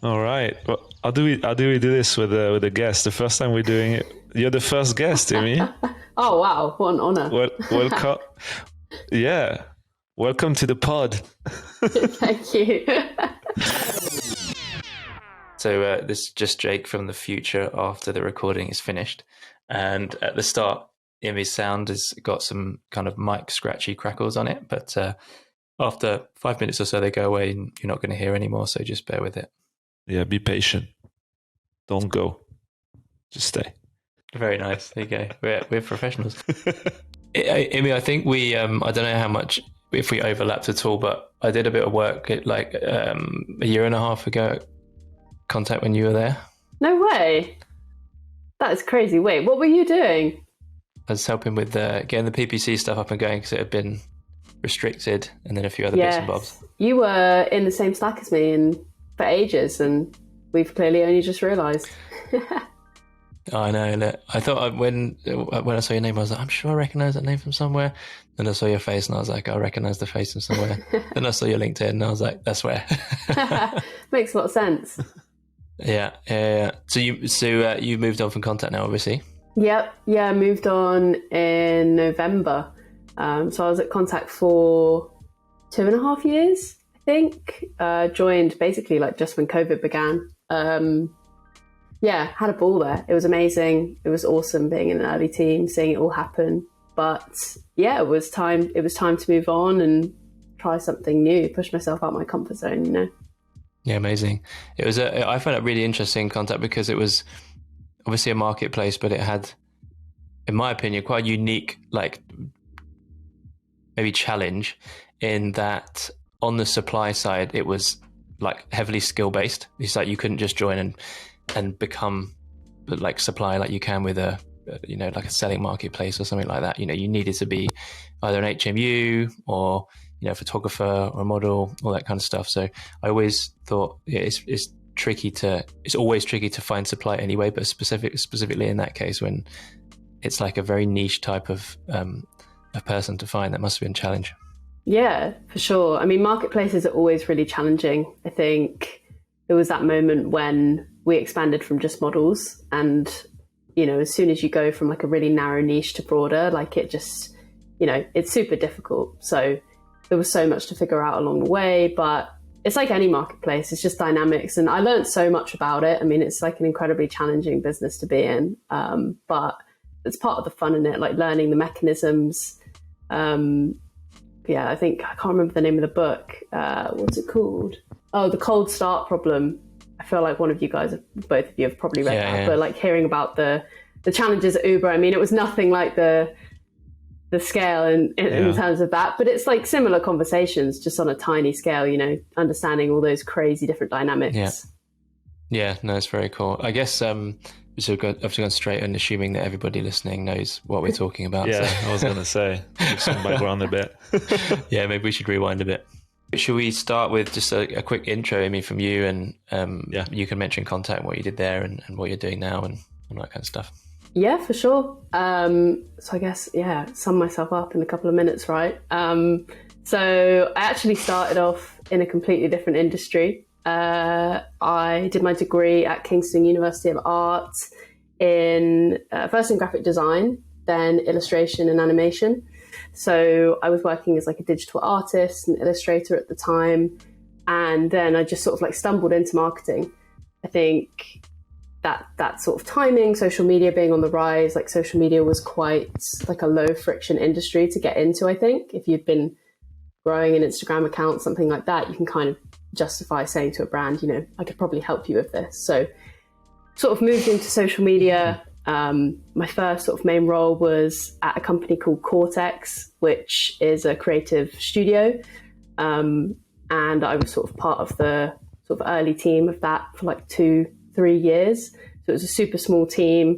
All right. Well, how do we do this with a guest? The first time we're doing it, you're the first guest, Imi. Oh, wow. What an honor. Welcome. Yeah. Welcome to the pod. Thank you. So this is just Jake from the future after the recording is finished. And at the start, Imi's sound has got some kind of mic scratchy crackles on it. But after 5 minutes or so, they go away and you're not going to hear anymore. So just bear with it. Yeah, be patient. Don't go. Just stay. Very nice. There you go. We're professionals. Imi, I think we, I don't know how much, if we overlapped at all, but I did a bit of work like a year and a half ago, Contact, when you were there. No way. That is crazy. Wait, what were you doing? I was helping with getting the PPC stuff up and going because it had been restricted, and then a few other bits and bobs. You were in the same Slack as me for ages, and we've clearly only just realised. I know. Look, I thought when I saw your name, I was like, I'm sure I recognise that name from somewhere. Then I saw your face, and I was like, I recognise the face from somewhere. Then I saw your LinkedIn, and I was like, that's where. Makes a lot of sense. Yeah. So you moved on from Contact now, obviously. Yep. Yeah, I moved on in November. So I was at Contact for 2.5 years, I think. Joined basically like just when COVID began. Had a ball there. It was amazing. It was awesome being in an early team, seeing it all happen. But yeah, it was time to move on and try something new, push myself out my comfort zone, you know. Yeah, amazing. It was I found it really interesting, Contact, because it was obviously a marketplace, but it had, in my opinion, quite a unique, like, maybe challenge in that on the supply side, it was like heavily skill based. It's like you couldn't just join and become like supply like you can with a, you know, like a selling marketplace or something like that. You know, you needed to be either an HMU or, you know, a photographer or a model, all that kind of stuff. So I always thought it's always tricky to find supply anyway, but specifically in that case, when it's like a very niche type of a person to find, that must have been a challenge. Yeah, for sure. I mean, marketplaces are always really challenging. I think there was that moment when we expanded from just models, and, you know, as soon as you go from like a really narrow niche to broader, like it just, you know, it's super difficult. So there was so much to figure out along the way, but it's like any marketplace, it's just dynamics. And I learned so much about it. I mean, it's like an incredibly challenging business to be in, but it's part of the fun in it, like learning the mechanisms. I think, I can't remember the name of the book. What's it called? Oh, The Cold Start Problem. I feel like both of you have probably read that, but like hearing about the challenges at Uber, I mean, it was nothing like the scale in terms of that, but it's like similar conversations, just on a tiny scale, you know, understanding all those crazy different dynamics. Yeah, no, it's very cool. I guess so I've gone straight on assuming that everybody listening knows what we're talking about. Yeah, so. I was going to say, give some background a bit. Yeah, maybe we should rewind a bit. Should we start with just a quick intro, Imi, from you, and you can mention Contact, what you did there and what you're doing now and all that kind of stuff. Yeah, for sure. So I guess, sum myself up in a couple of minutes, right? So I actually started off in a completely different industry. I did my degree at Kingston University of Art first in graphic design, then illustration and animation. So I was working as like a digital artist and illustrator at the time. And then I just sort of like stumbled into marketing. I think that sort of timing, social media being on the rise, like social media was quite like a low friction industry to get into. I think if you'd been growing an Instagram account, something like that, you can kind of justify saying to a brand, you know, I could probably help you with this. So sort of moved into social media. My first sort of main role was at a company called Cortex, which is a creative studio. And I was sort of part of the sort of early team of that for like 2-3 years. So it was a super small team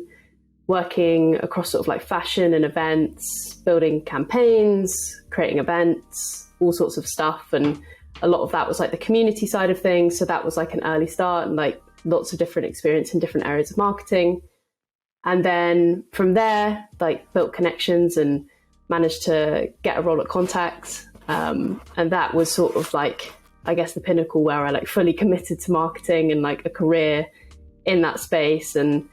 working across sort of like fashion and events, building campaigns, creating events, all sorts of stuff. And a lot of that was like the community side of things. So that was like an early start and like lots of different experience in different areas of marketing. And then from there, like built connections and managed to get a role at Contact. And that was sort of like I guess, the pinnacle where I like fully committed to marketing and like a career in that space. And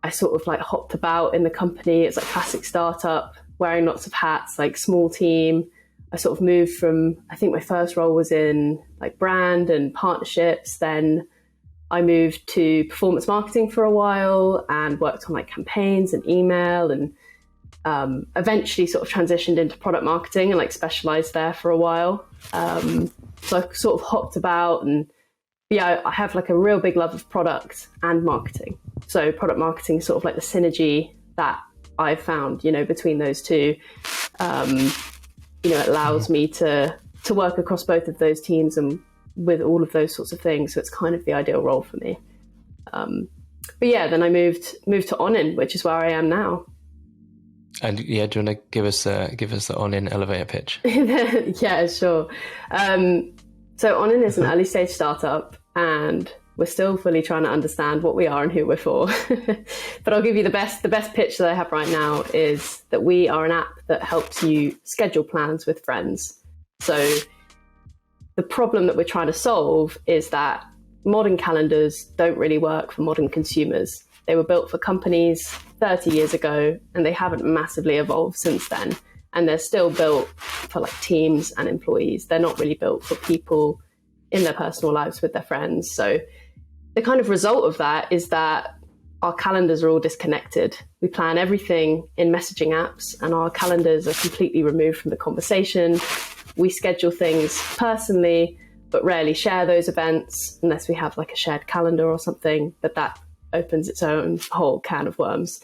I sort of like hopped about in the company. It's like classic startup, wearing lots of hats, like small team. I sort of moved from, I think my first role was in like brand and partnerships. Then I moved to performance marketing for a while and worked on like campaigns and email, and eventually sort of transitioned into product marketing and like specialized there for a while. So I sort of hopped about, and yeah, I have like a real big love of product and marketing. So product marketing is sort of like the synergy that I've found, you know, between those two. You know, it allows me to work across both of those teams and with all of those sorts of things. So it's kind of the ideal role for me. But yeah, then I moved to Onin, which is where I am now. And yeah, do you want to give us the Onin elevator pitch? Yeah, sure. So Onin is an early stage startup, and we're still fully trying to understand what we are and who we're for. But I'll give you the best pitch that I have right now is that we are an app that helps you schedule plans with friends. So the problem that we're trying to solve is that modern calendars don't really work for modern consumers. They were built for companies 30 years ago, and they haven't massively evolved since then. And they're still built for like teams and employees. They're not really built for people in their personal lives with their friends. So the kind of result of that is that our calendars are all disconnected. We plan everything in messaging apps, and our calendars are completely removed from the conversation. We schedule things personally, but rarely share those events unless we have like a shared calendar or something, but that opens its own whole can of worms.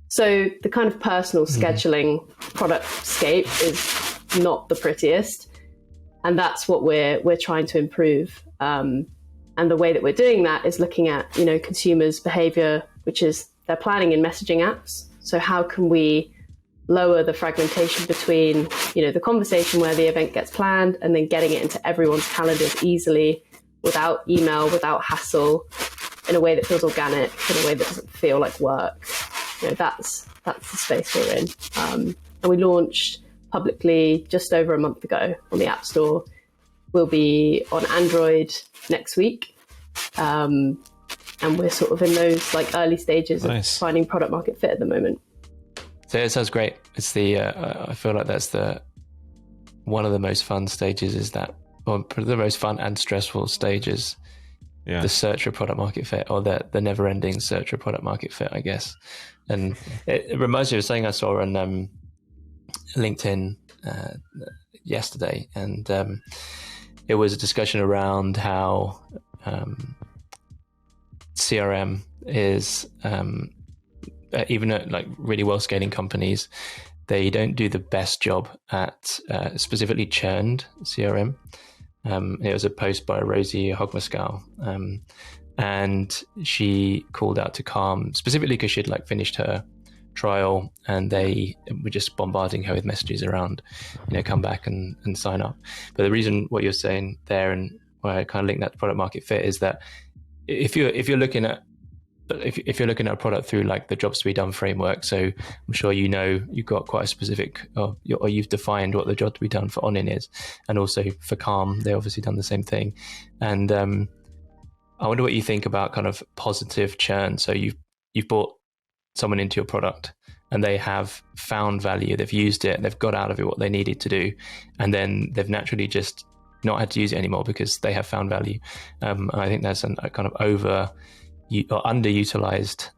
So the kind of personal scheduling product scape is not the prettiest. And that's what we're trying to improve. And the way that we're doing that is looking at, you know, consumers' behavior, which is they're planning in messaging apps. So how can we lower the fragmentation between, you know, the conversation where the event gets planned and then getting it into everyone's calendars easily, without email, without hassle, in a way that feels organic, in a way that doesn't feel like work. You know, that's the space we're in. And we launched publicly just over a month ago on the App Store. We'll be on Android next week. And we're sort of in those like early stages of finding product market fit at the moment. So it sounds great. It's the I feel like that's one of the most fun stages, is that, or the most fun and stressful stages. Yeah. The search for product market fit, or the never ending search for product market fit, I guess. And it reminds me of something I saw on LinkedIn yesterday, and it was a discussion around how CRM is even at like really well scaling companies, they don't do the best job at specifically churned CRM. It was a post by Rosie Hogmascal, and she called out to Calm specifically because she'd like finished her trial, and they were just bombarding her with messages around, you know, come back and sign up. But the reason what you're saying there, and why I kind of link that to product market fit, is that if you're looking at a product through like the jobs to be done framework, so I'm sure you know you've got quite a specific, or you've defined what the job to be done for Onin is, and also for Calm, they obviously done the same thing. And I wonder what you think about kind of positive churn. So you've brought someone into your product, and they have found value, they've used it, they've got out of it what they needed to do, and then they've naturally just not had to use it anymore because they have found value. And I think that's a kind of underutilized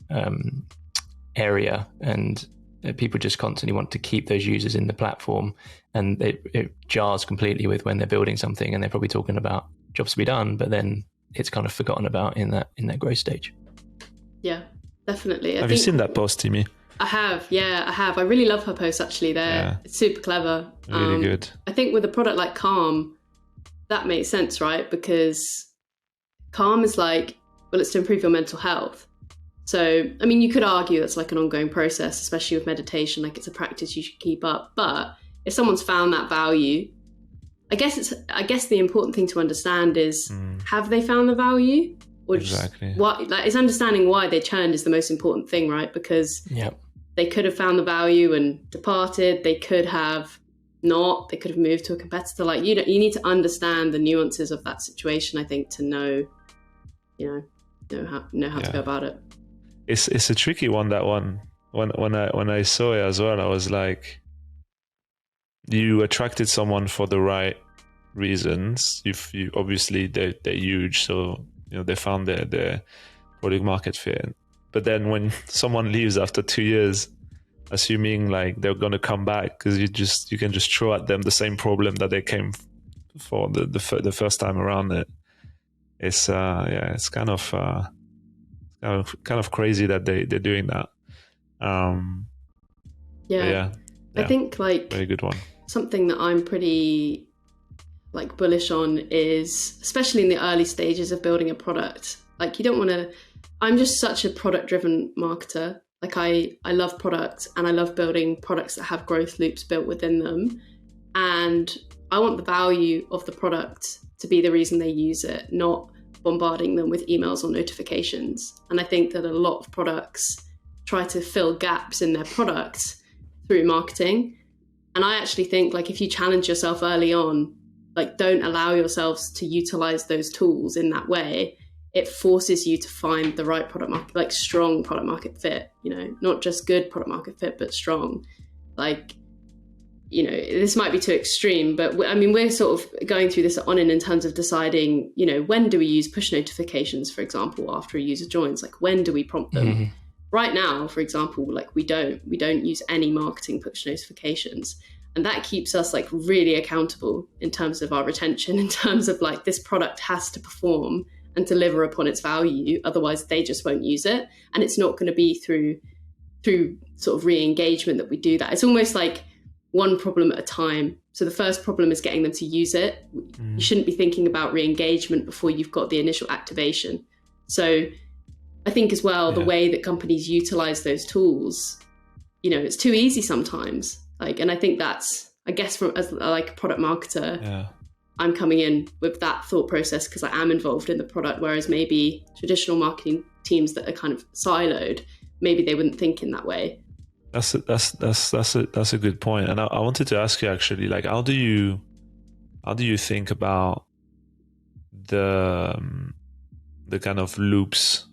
area, and people just constantly want to keep those users in the platform, and it jars completely with when they're building something and they're probably talking about jobs to be done, but then it's kind of forgotten about in that growth stage. Yeah, definitely. Have you seen that post, Imi? I have. I really love her posts, actually. It's super clever. Really good. I think with a product like Calm, that makes sense, right? Because Calm is like, well, it's to improve your mental health. So, I mean, you could argue that's like an ongoing process, especially with meditation, like it's a practice you should keep up. But if someone's found that value, I guess the important thing to understand is, have they found the value? Or exactly. It's understanding why they churned is the most important thing, right? Because they could have found the value and departed. They could have not. They could have moved to a competitor. Like you need to understand the nuances of that situation, I think, to know how to go about it. It's a tricky one, that one. When I saw it as well, I was like, you attracted someone for the right reasons. If you obviously they're huge, so they found their product market fit. But then when someone leaves after 2 years, assuming like they're gonna come back, because you can just throw at them the same problem that they came for the first time around. It's kind of crazy that they're doing that. Yeah. I think like very good one. Something that I'm pretty like bullish on is, especially in the early stages of building a product, like you don't want to, I'm just such a product driven marketer. Like I love products, and I love building products that have growth loops built within them. And I want the value of the product to be the reason they use it, not bombarding them with emails or notifications. And I think that a lot of products try to fill gaps in their products through marketing. And I actually think like if you challenge yourself early on, like don't allow yourselves to utilize those tools in that way, it forces you to find the right product market, like strong product market fit, not just good product market fit, but strong. Like, this might be too extreme, but we're sort of going through this at Onin in terms of deciding, when do we use push notifications, for example, after a user joins? Like, when do we prompt them? Mm-hmm. Right now, for example, like we don't use any marketing push notifications. And that keeps us like really accountable in terms of our retention, in terms of like this product has to perform and deliver upon its value. Otherwise, they just won't use it. And it's not going to be through sort of re-engagement that we do that. It's almost like one problem at a time. So the first problem is getting them to use it. You shouldn't be thinking about re-engagement before you've got the initial activation. So I think as well, the way that companies utilize those tools, it's too easy sometimes. Like, and I think that's, I guess, as like a product marketer, I'm coming in with that thought process because I am involved in the product. Whereas maybe traditional marketing teams that are kind of siloed, maybe they wouldn't think in that way. That's a good point. And I wanted to ask you actually, like, how do you think about the kind of loops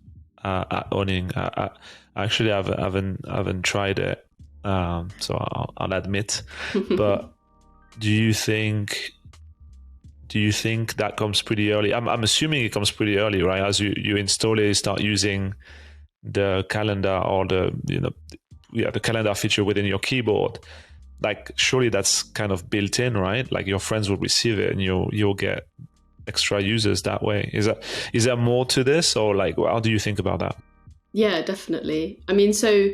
at Onin? I actually haven't tried it, so I'll admit. But do you think that comes pretty early? I'm assuming it comes pretty early, right? As you install it, you start using the calendar or the calendar feature within your keyboard. Like, surely that's kind of built in, right? Like your friends will receive it and you'll get extra users that way. Is there more to this, or like, how do you think about that? Yeah, definitely. So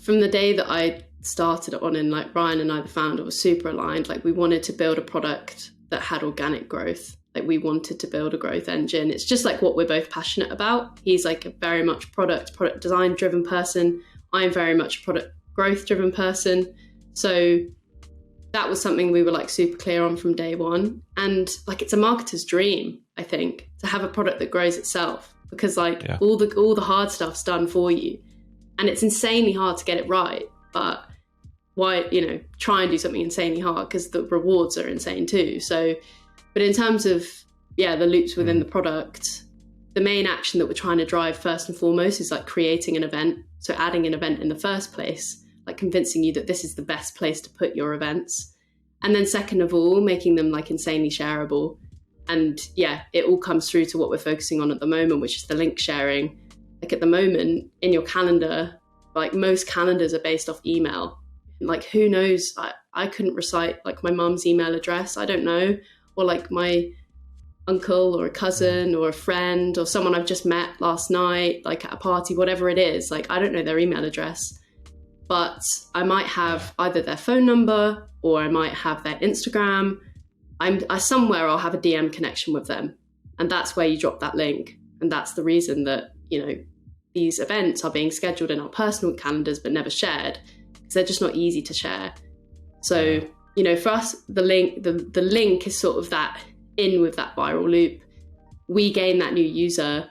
from the day that I started on, and like Ryan and I, the founder, was super aligned. Like we wanted to build a product that had organic growth. Like we wanted to build a growth engine. It's just like what we're both passionate about. He's like a very much product design driven person. I'm very much a product growth driven person. So that was something we were like super clear on from day one. And like, it's a marketer's dream, I think, to have a product that grows itself, because like all the hard stuff's done for you. And it's insanely hard to get it right. But why, try and do something insanely hard, because the rewards are insane too. So, but in terms of, the loops within the product, the main action that we're trying to drive first and foremost is like creating an event. So adding an event in the first place, like convincing you that this is the best place to put your events. And then second of all, making them like insanely shareable. And it all comes through to what we're focusing on at the moment, which is the link sharing. Like at the moment in your calendar, like most calendars are based off email. Like who knows? I couldn't recite like my mum's email address. I don't know. Or like my uncle or a cousin or a friend or someone I've just met last night, like at a party, whatever it is. Like I don't know their email address, but I might have either their phone number or I might have their Instagram. Somewhere I'll have a DM connection with them. And that's where you drop that link. And that's the reason that, these events are being scheduled in our personal calendars, but never shared, because they're just not easy to share. So, for us, the link is sort of that in with that viral loop. We gain that new user.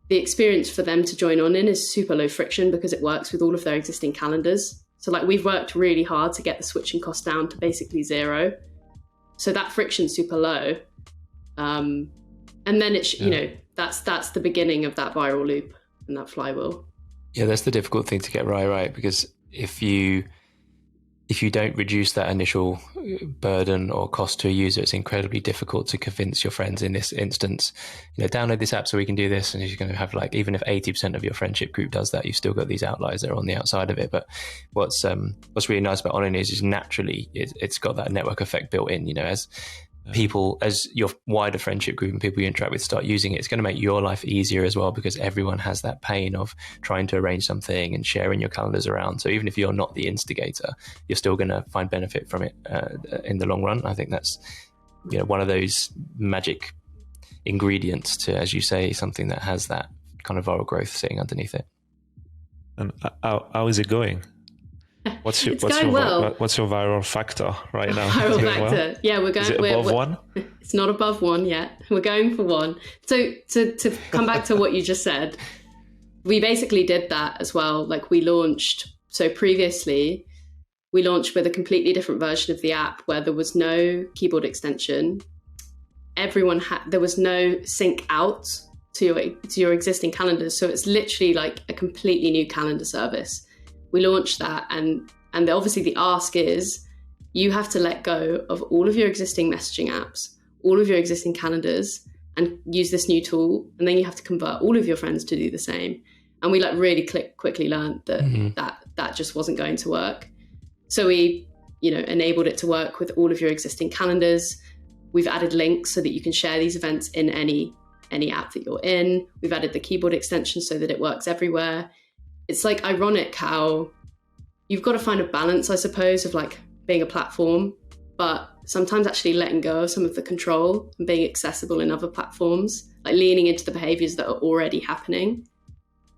The experience for them to join Onin is super low friction because it works with all of their existing calendars. So like we've worked really hard to get the switching cost down to basically zero. So that friction's super low. And then it's, you know, that's the beginning of that viral loop and that flywheel. Yeah, that's the difficult thing to get right? Because if you don't reduce that initial burden or cost to a user, it's incredibly difficult to convince your friends in this instance, you know, download this app so we can do this. And you're going to have like, even if 80% of your friendship group does that, you've still got these outliers that are on the outside of it. But what's really nice about Onin is naturally it's got that network effect built in, you know, as people, as your wider friendship group and people you interact with start using it, it's going to make your life easier as well, because everyone has that pain of trying to arrange something and sharing your calendars around. So even if you're not the instigator, you're still going to find benefit from it in the long run. I think that's, you know, one of those magic ingredients to, as you say, something that has that kind of viral growth sitting underneath it. And how is it going? What's your viral factor right now? Viral factor. Well? Yeah, we're going. Is it above one? It's not above one yet. We're going for one. So to come back to what you just said, we basically did that as well. Like we launched. So previously, we launched with a completely different version of the app where there was no keyboard extension. There was no sync out to your existing calendars. So it's literally like a completely new calendar service. We launched that, and obviously the ask is you have to let go of all of your existing messaging apps, all of your existing calendars, and use this new tool. And then you have to convert all of your friends to do the same. And we like really quickly learned that that just wasn't going to work. So we, you know, enabled it to work with all of your existing calendars. We've added links so that you can share these events in any app that you're in. We've added the keyboard extension so that it works everywhere. It's like ironic how you've got to find a balance, I suppose, of like being a platform, but sometimes actually letting go of some of the control and being accessible in other platforms, like leaning into the behaviors that are already happening.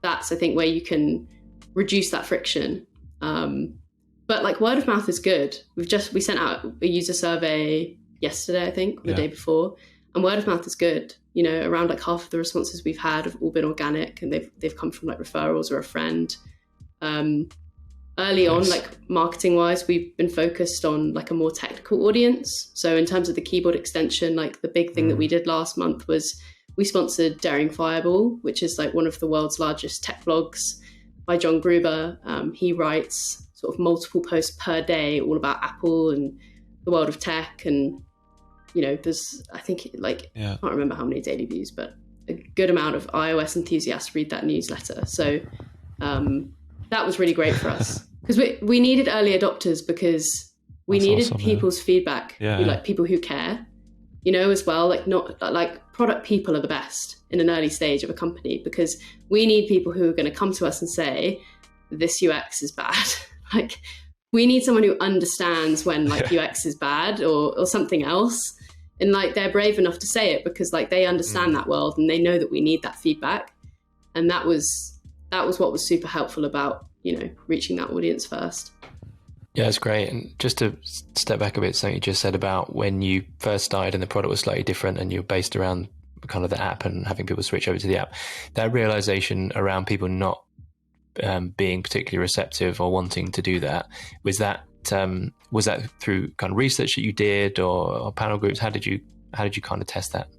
That's, I think, where you can reduce that friction. But like word of mouth is good. We sent out a user survey yesterday, I think, or the day before, and word of mouth is good. You know, around like half of the responses we've had have all been organic, and they've come from like referrals or a friend. Early on, like marketing wise, we've been focused on like a more technical audience. So in terms of the keyboard extension, like the big thing that we did last month was we sponsored Daring Fireball, which is like one of the world's largest tech blogs by John Gruber. He writes sort of multiple posts per day all about Apple and the world of tech. And, you know, there's, I think like, I can't remember how many daily views, but a good amount of iOS enthusiasts read that newsletter. So that was really great for us because we needed early adopters, because we needed people's feedback, like people who care, you know, as well. Like not like product people are the best in an early stage of a company, because we need people who are going to come to us and say, this UX is bad. Like we need someone who understands when like UX is bad or something else. And like they're brave enough to say it because like they understand that world and they know that we need that feedback. And that was what was super helpful about, you know, reaching that audience first. Yeah, it's great. And just to step back a bit, something you just said about when you first started and the product was slightly different and you're based around kind of the app and having people switch over to the app, that realization around people not being particularly receptive or wanting to do that, was that through kind of research that you did or panel groups? How did you kind of test that?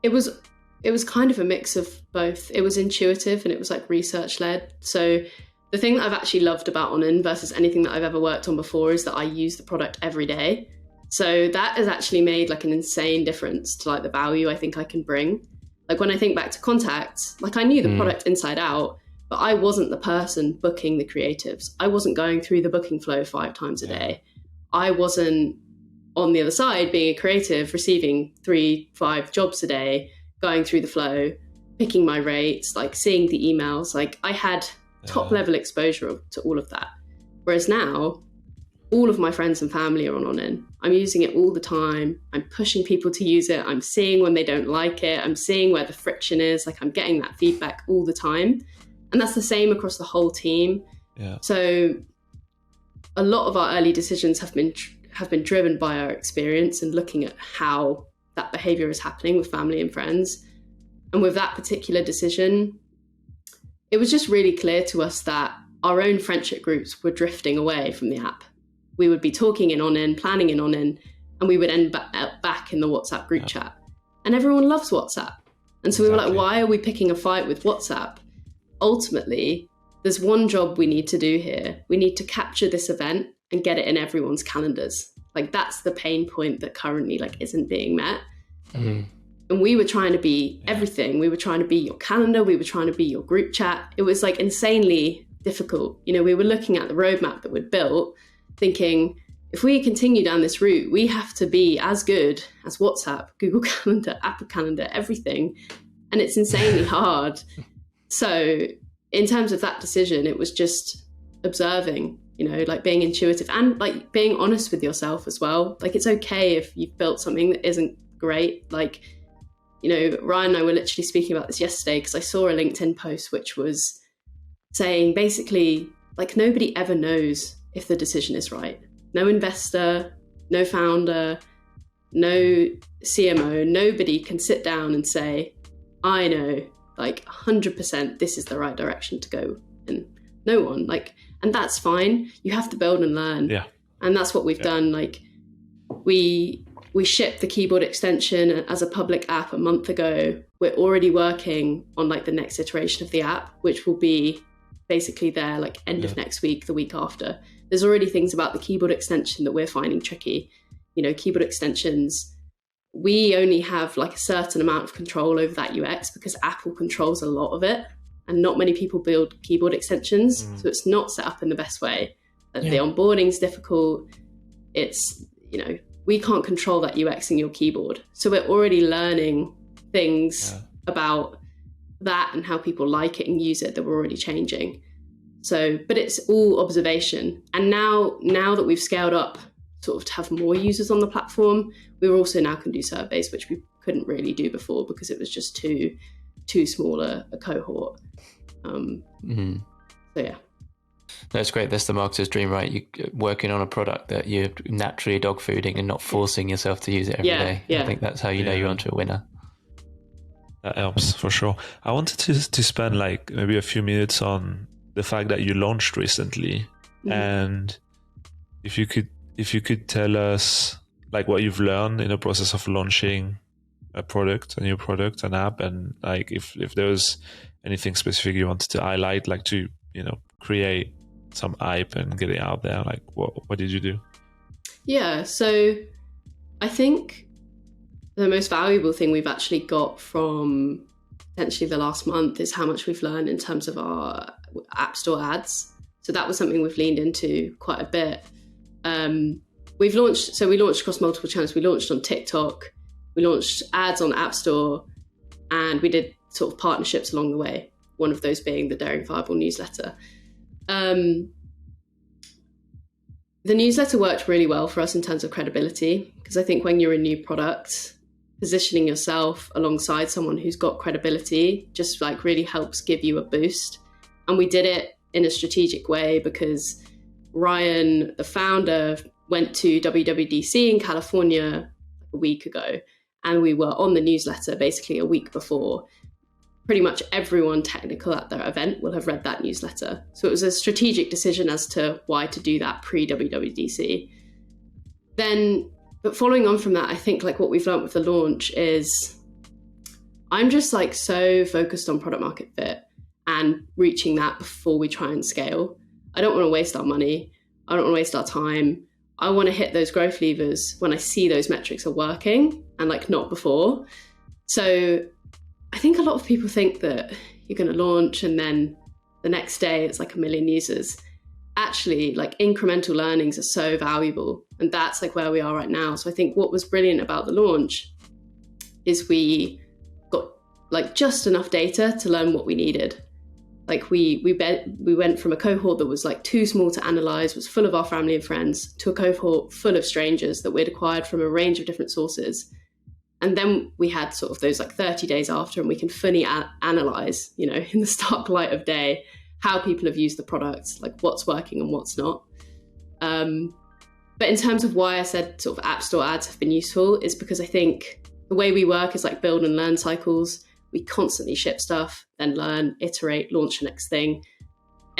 It was kind of a mix of both. It was intuitive and it was like research led. So the thing that I've actually loved about Onin versus anything that I've ever worked on before is that I use the product every day. So that has actually made like an insane difference to like the value I think I can bring. Like when I think back to Contact, like I knew the product inside out, but I wasn't the person booking the creatives. I wasn't going through the booking flow 5 times a day. I wasn't on the other side being a creative, receiving 3-5 jobs a day, going through the flow, picking my rates, like seeing the emails. Like I had top level exposure to all of that. Whereas now, all of my friends and family are on Onin. I'm using it all the time. I'm pushing people to use it. I'm seeing when they don't like it. I'm seeing where the friction is. Like I'm getting that feedback all the time. And that's the same across the whole team. Yeah. So a lot of our early decisions have been driven by our experience and looking at how that behavior is happening with family and friends. And with that particular decision, it was just really clear to us that our own friendship groups were drifting away from the app. We would be talking in Onin, planning in Onin, and we would end back in the WhatsApp group chat. And everyone loves WhatsApp. And so we were like, why are we picking a fight with WhatsApp? Ultimately, there's one job we need to do here. We need to capture this event and get it in everyone's calendars. Like, that's the pain point that currently like isn't being met. And we were trying to be everything. We were trying to be your calendar. We were trying to be your group chat. It was like insanely difficult. You know, we were looking at the roadmap that we'd built, thinking, if we continue down this route, we have to be as good as WhatsApp, Google Calendar, Apple Calendar, everything. And it's insanely hard. So in terms of that decision, it was just observing, you know, like being intuitive and like being honest with yourself as well. Like, it's okay if you've built something that isn't great. Like, you know, Ryan and I were literally speaking about this yesterday because I saw a LinkedIn post which was saying basically, like, nobody ever knows if the decision is right. No investor, no founder, no CMO, nobody can sit down and say, I know, like 100% this is the right direction to go. And no one, like, and that's fine. You have to build and learn. Yeah. And that's what we've done. Like, we shipped the keyboard extension as a public app a month ago. We're already working on like the next iteration of the app, which will be basically there like end of next week, the week after. There's already things about the keyboard extension that we're finding tricky. You know, keyboard extensions, we only have like a certain amount of control over that UX because Apple controls a lot of it, and not many people build keyboard extensions. So it's not set up in the best way. The onboarding's difficult. It's, you know, we can't control that UX in your keyboard. So we're already learning things about that and how people like it and use it that we're already changing. So, but it's all observation. And now that we've scaled up sort of to have more users on the platform, we also now can do surveys, which we couldn't really do before because it was just too small a cohort. So yeah. That's great. That's the marketer's dream, right? You're working on a product that you're naturally dog fooding and not forcing yourself to use it every day. I think that's how you know you're onto a winner. That helps for sure. I wanted to spend like maybe a few minutes on the fact that you launched recently, and if you could tell us like what you've learned in the process of launching a new product, an app, and like if there was anything specific you wanted to highlight, like to, you know, create some hype and get it out there, like what did you do? Yeah, so I think the most valuable thing we've actually got from potentially the last month is how much we've learned in terms of our App Store ads. So that was something we've leaned into quite a bit. We launched across multiple channels. We launched on TikTok, we launched ads on App Store, and we did sort of partnerships along the way. One of those being the Daring Fireball newsletter. The newsletter worked really well for us in terms of credibility, because I think when you're a new product, positioning yourself alongside someone who's got credibility just like really helps give you a boost. And we did it in a strategic way because Ryan, the founder, went to WWDC in California a week ago, and we were on the newsletter basically a week before. Pretty much everyone technical at their event will have read that newsletter. So it was a strategic decision as to why to do that pre-WWDC. But following on from that, I think like what we've learned with the launch is I'm just like so focused on product market fit and reaching that before we try and scale. I don't want to waste our money. I don't want to waste our time. I want to hit those growth levers when I see those metrics are working and like not before. So I think a lot of people think that you're going to launch and then the next day it's like 1 million users. Actually, like incremental learnings are so valuable, and that's like where we are right now. So I think what was brilliant about the launch is we got like just enough data to learn what we needed. Like we went from a cohort that was like too small to analyze, was full of our family and friends, to a cohort full of strangers that we'd acquired from a range of different sources. And then we had sort of those like 30 days after, and we can fully analyze, you know, in the stark light of day, how people have used the product, like what's working and what's not. But in terms of why I said sort of App Store ads have been useful is because I think the way we work is like build and learn cycles. We constantly ship stuff, then learn, iterate, launch the next thing.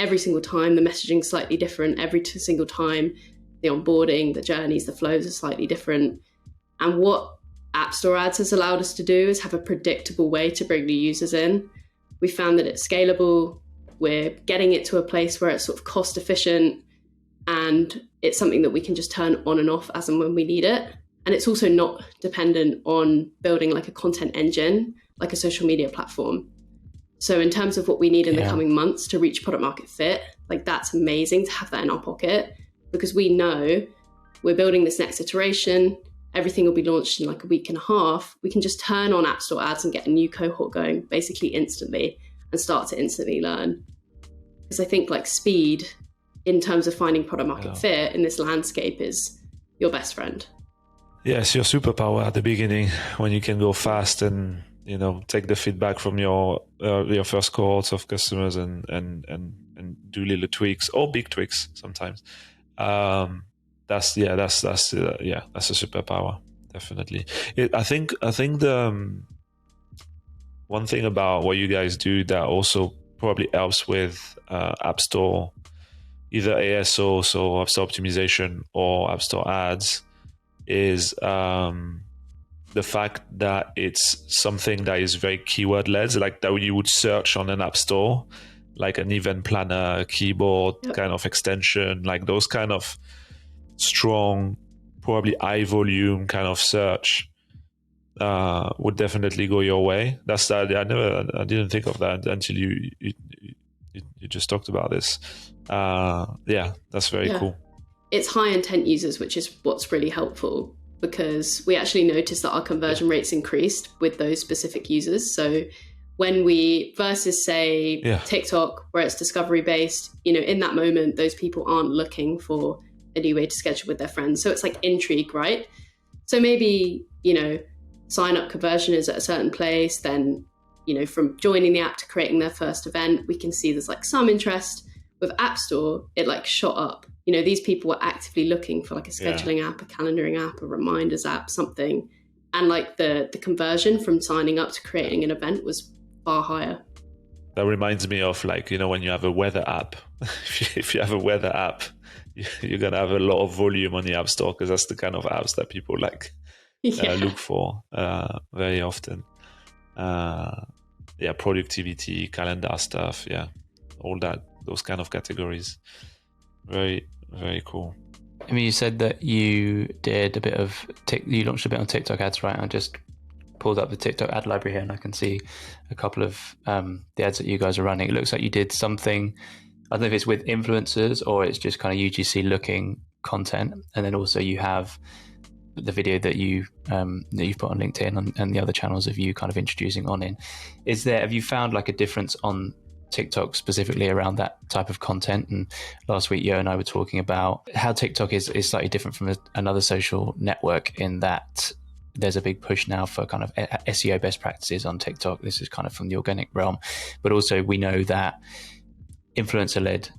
every single time the messaging is slightly different. Every single time the onboarding, the journeys, the flows are slightly different. And what App Store ads has allowed us to do is have a predictable way to bring new users in. We found that it's scalable. We're getting it to a place where it's sort of cost efficient, and it's something that we can just turn on and off as and when we need it. And it's also not dependent on building like a content engine, like a social media platform. So in terms of what we need in the coming months to reach product market fit, like that's amazing to have that in our pocket, because we know we're building this next iteration. Everything will be launched in like a week and a half. We can just turn on App Store ads and get a new cohort going basically instantly and start to instantly learn. Because I think like speed in terms of finding product market fit in this landscape is your best friend. Yes, your superpower at the beginning, when you can go fast and, you know, take the feedback from your first cohorts of customers and do little tweaks or big tweaks sometimes. That's a superpower, definitely. I think the one thing about what you guys do that also probably helps with App Store, either ASO, so App Store optimization, or App Store ads, is the fact that it's something that is very keyword led, like that you would search on an App Store, like an event planner, a keyboard kind of extension, like those kind of strong, probably high volume kind of search would definitely go your way. That's that. I didn't think of that until you just talked about this. That's very cool. It's high intent users, which is what's really helpful, because we actually noticed that our conversion rates increased with those specific users. So when we versus say TikTok, where it's discovery based, you know, in that moment, those people aren't looking for a new way to schedule with their friends. So it's like intrigue, right? So maybe, you know, sign up conversion is at a certain place. Then, you know, from joining the app to creating their first event, we can see there's like some interest. With App Store, it like shot up. You know, these people were actively looking for like a scheduling app, a calendaring app, a reminders app, something. And like the conversion from signing up to creating an event was far higher. That reminds me of like, you know, when you have a weather app, if you have a weather app, you're going to have a lot of volume on the App Store, because that's the kind of apps that people like look for very often. Productivity, calendar stuff, all that, those kind of categories. Very, very cool. I mean, you said that you did a bit of you launched a bit on TikTok ads, right? I just pulled up the TikTok ad library here, and I can see a couple of the ads that you guys are running. It looks like you did something. I don't know if it's with influencers or it's just kind of UGC looking content, and then also you have the video that you've put on LinkedIn and the other channels of you kind of introducing Onin. Have you found like a difference on TikTok specifically around that type of content? And last week, Yo and I were talking about how TikTok is slightly different from another social network, in that there's a big push now for kind of SEO best practices on TikTok. This is kind of from the organic realm, but also we know that influencer-led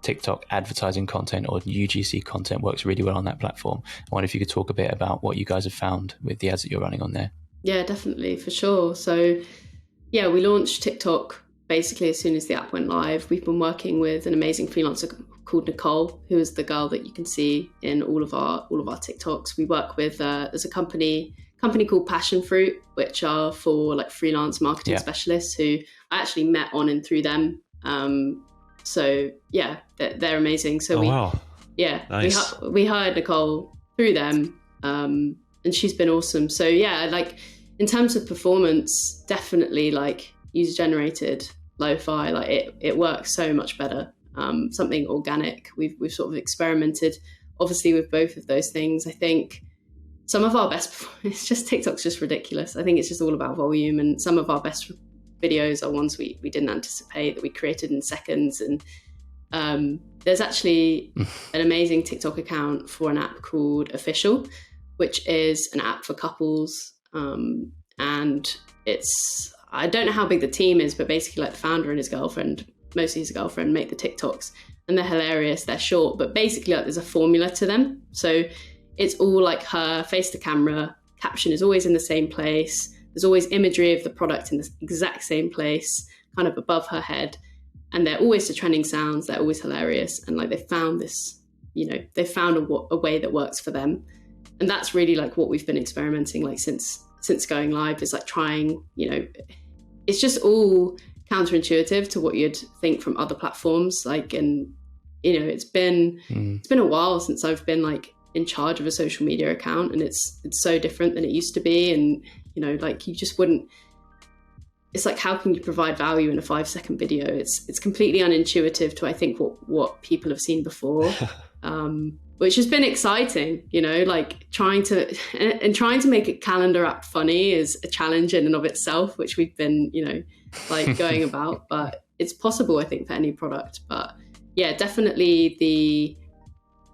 TikTok advertising content or UGC content works really well on that platform. I wonder if you could talk a bit about what you guys have found with the ads that you're running on there. Yeah, definitely, for sure. So we launched TikTok basically as soon as the app went live. We've been working with an amazing freelancer called Nicole, who is the girl that you can see in all of our TikToks. We work with there's a company called Passion Fruit, which are for like freelance marketing specialists, who I actually met on and through them. They're amazing. So nice. we hired Nicole through them, and she's been awesome. So like in terms of performance, definitely like user generated lo-fi, like it works so much better. Something organic. We've sort of experimented obviously with both of those things. I think some of our best, it's just TikTok's just ridiculous. I think it's just all about volume, and some of our best videos are ones we didn't anticipate, that we created in seconds. And there's actually an amazing TikTok account for an app called Official, which is an app for couples, and it's, I don't know how big the team is, but basically like the founder and his girlfriend, mostly his girlfriend, make the TikToks, and they're hilarious. They're short, but basically like there's a formula to them. So it's all like her face to camera, caption is always in the same place. There's always imagery of the product in the exact same place, kind of above her head. and they're always the trending sounds. They're always hilarious. And like, they found this, they found a way that works for them. And that's really like what we've been experimenting like since going live, is like trying, it's just all counterintuitive to what you'd think from other platforms. Like, and, it's been a while since I've been like in charge of a social media account, and it's so different than it used to be. And, like, you just wouldn't, it's like, how can you provide value in a 5-second video? It's completely unintuitive to, I think, what people have seen before, which has been exciting, like trying to make a calendar app funny is a challenge in and of itself, which we've been, like going about, but it's possible, I think, for any product. But yeah, definitely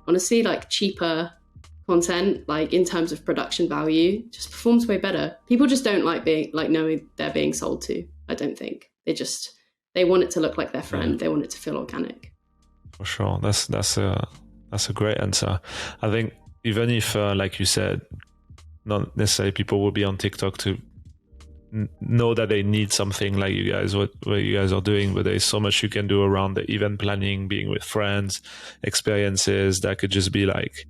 honestly, like, cheaper content, like in terms of production value, just performs way better. People just don't like knowing they're being sold to. I don't think they want it to look like their friend. They want it to feel organic. For sure, that's a great answer. I think even if, like you said, not necessarily people will be on TikTok to know that they need something like what you guys are doing, but there's so much you can do around the event planning, being with friends, experiences that could just be like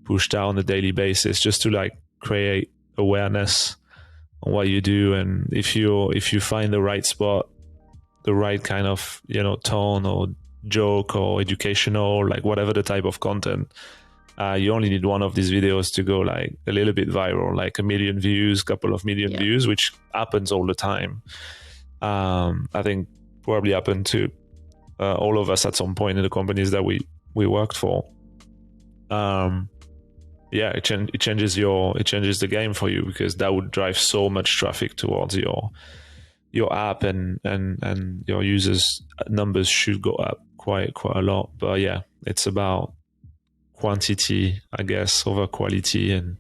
pushed out on a daily basis, just to like create awareness on what you do. And if you find the right spot, the right kind of tone or joke or educational, like whatever the type of content, you only need one of these videos to go like a little bit viral, like 1 million views, couple of million views, which happens all the time. I think probably happened to all of us at some point in the companies that we worked for. It changes the game for you, because that would drive so much traffic towards your app, and your users numbers should go up quite a lot. But yeah, it's about quantity, I guess, over quality, and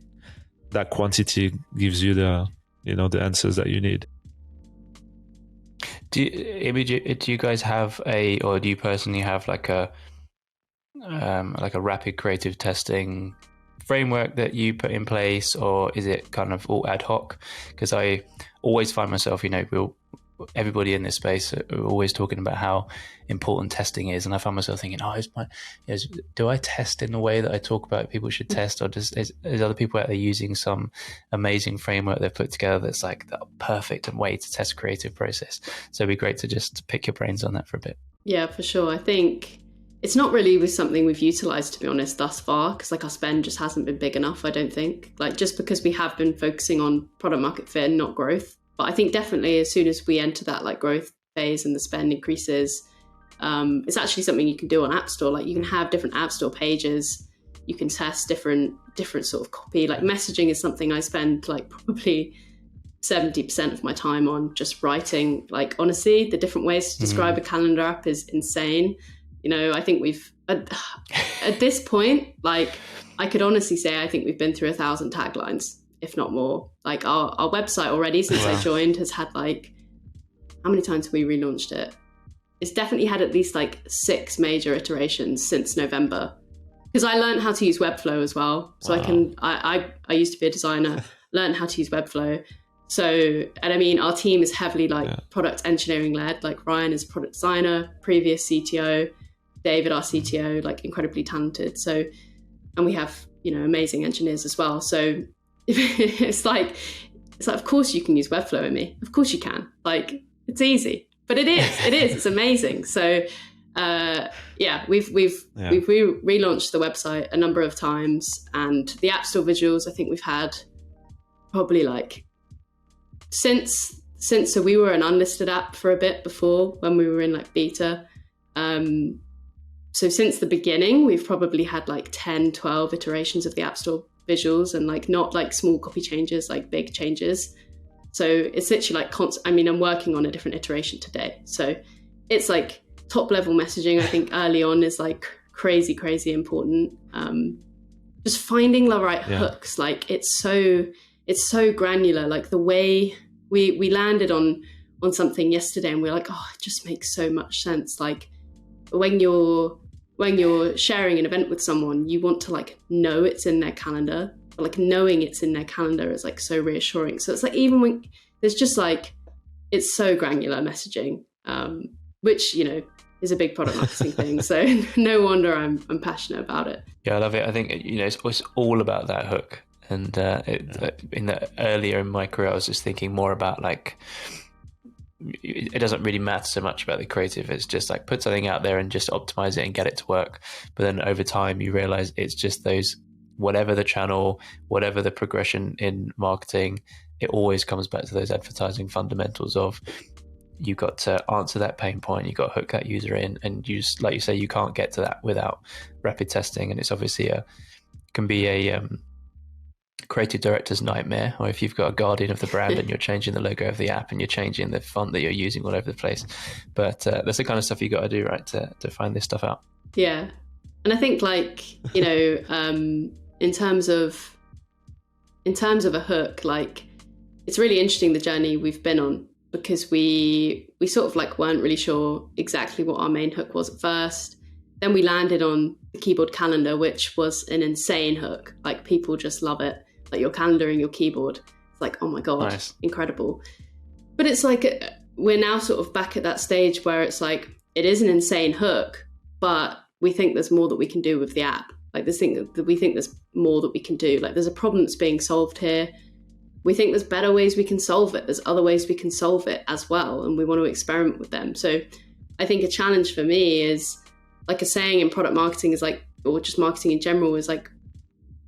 that quantity gives you the answers that you need. Do you guys have or do you personally have like a rapid creative testing framework that you put in place, or is it kind of all ad hoc? Because I always find myself, everybody in this space are always talking about how important testing is, and I find myself thinking, do I test in the way that I talk about people should test, or is other people out there using some amazing framework they've put together that's like the perfect way to test a creative process? So it'd be great to just pick your brains on that for a bit. Yeah, for sure. I think it's not really something we've utilized, to be honest, thus far, because like our spend just hasn't been big enough, I don't think. Like, just because we have been focusing on product market fit and not growth. But I think definitely as soon as we enter that like growth phase and the spend increases, it's actually something you can do on App Store. Like, you can have different App Store pages. You can test different sort of copy. Like, messaging is something I spend like probably 70% of my time on, just writing. Like, honestly, the different ways to describe a calendar app is insane. I think we've at this point, like, I could honestly say I think we've been through 1,000 taglines, if not more. Like, our website already, since I joined, has had like, how many times have we relaunched it? It's definitely had at least like 6 major iterations since November, because I learned how to use Webflow as well. So I used to be a designer, learned how to use Webflow. So, and I mean, our team is heavily like product engineering led. Like, Ryan is a product designer, previous CTO, David, our CTO, like incredibly talented. So, and we have, amazing engineers as well. So it's like, of course you can use Webflow, Imi. Of course you can. Like, it's easy, but it is, it's amazing. So, we've relaunched the website a number of times, and the App Store visuals, I think we've had probably like since, so we were an unlisted app for a bit before, when we were in like beta. So since the beginning, we've probably had like 10, 12 iterations of the App Store visuals, and like not like small copy changes, like big changes. So it's literally like I'm working on a different iteration today. So it's like top level messaging, I think early on is like crazy important. Just finding the right hooks. Like, it's so granular. Like, the way we landed on something yesterday, and we're like, it just makes so much sense. Like, when you're sharing an event with someone, you want to like know it's in their calendar. But like, knowing it's in their calendar is like so reassuring. So it's like, even when there's just like, it's so granular messaging, which is a big product marketing thing. So no wonder I'm passionate about it. Yeah, I love it. I think, it's all about that hook. And earlier in my career, I was just thinking more about like, it doesn't really matter so much about the creative. It's just like put something out there and just optimize it and get it to work. But then over time, you realize it's just those, whatever the channel, whatever the progression in marketing, it always comes back to those advertising fundamentals of, you got to answer that pain point, you got to hook that user in, and you just, like you say, you can't get to that without rapid testing. And it's obviously can be a creative director's nightmare, or if you've got a guardian of the brand and you're changing the logo of the app and you're changing the font that you're using all over the place. But that's the kind of stuff you got to do, right, to find this stuff out. Yeah. And I think like, in terms of a hook, like, it's really interesting the journey we've been on, because we sort of like weren't really sure exactly what our main hook was at first. Then we landed on the keyboard calendar, which was an insane hook. Like, people just love it. Like, your calendar and your keyboard. It's like, oh my God, nice. Incredible. But it's like, we're now sort of back at that stage where it's like, it is an insane hook, but we think there's more that we can do with the app. Like, we think there's more that we can do. Like, there's a problem that's being solved here. We think there's better ways we can solve it. There's other ways we can solve it as well. And we want to experiment with them. So I think a challenge for me is, like a saying in product marketing is like, or just marketing in general, is like,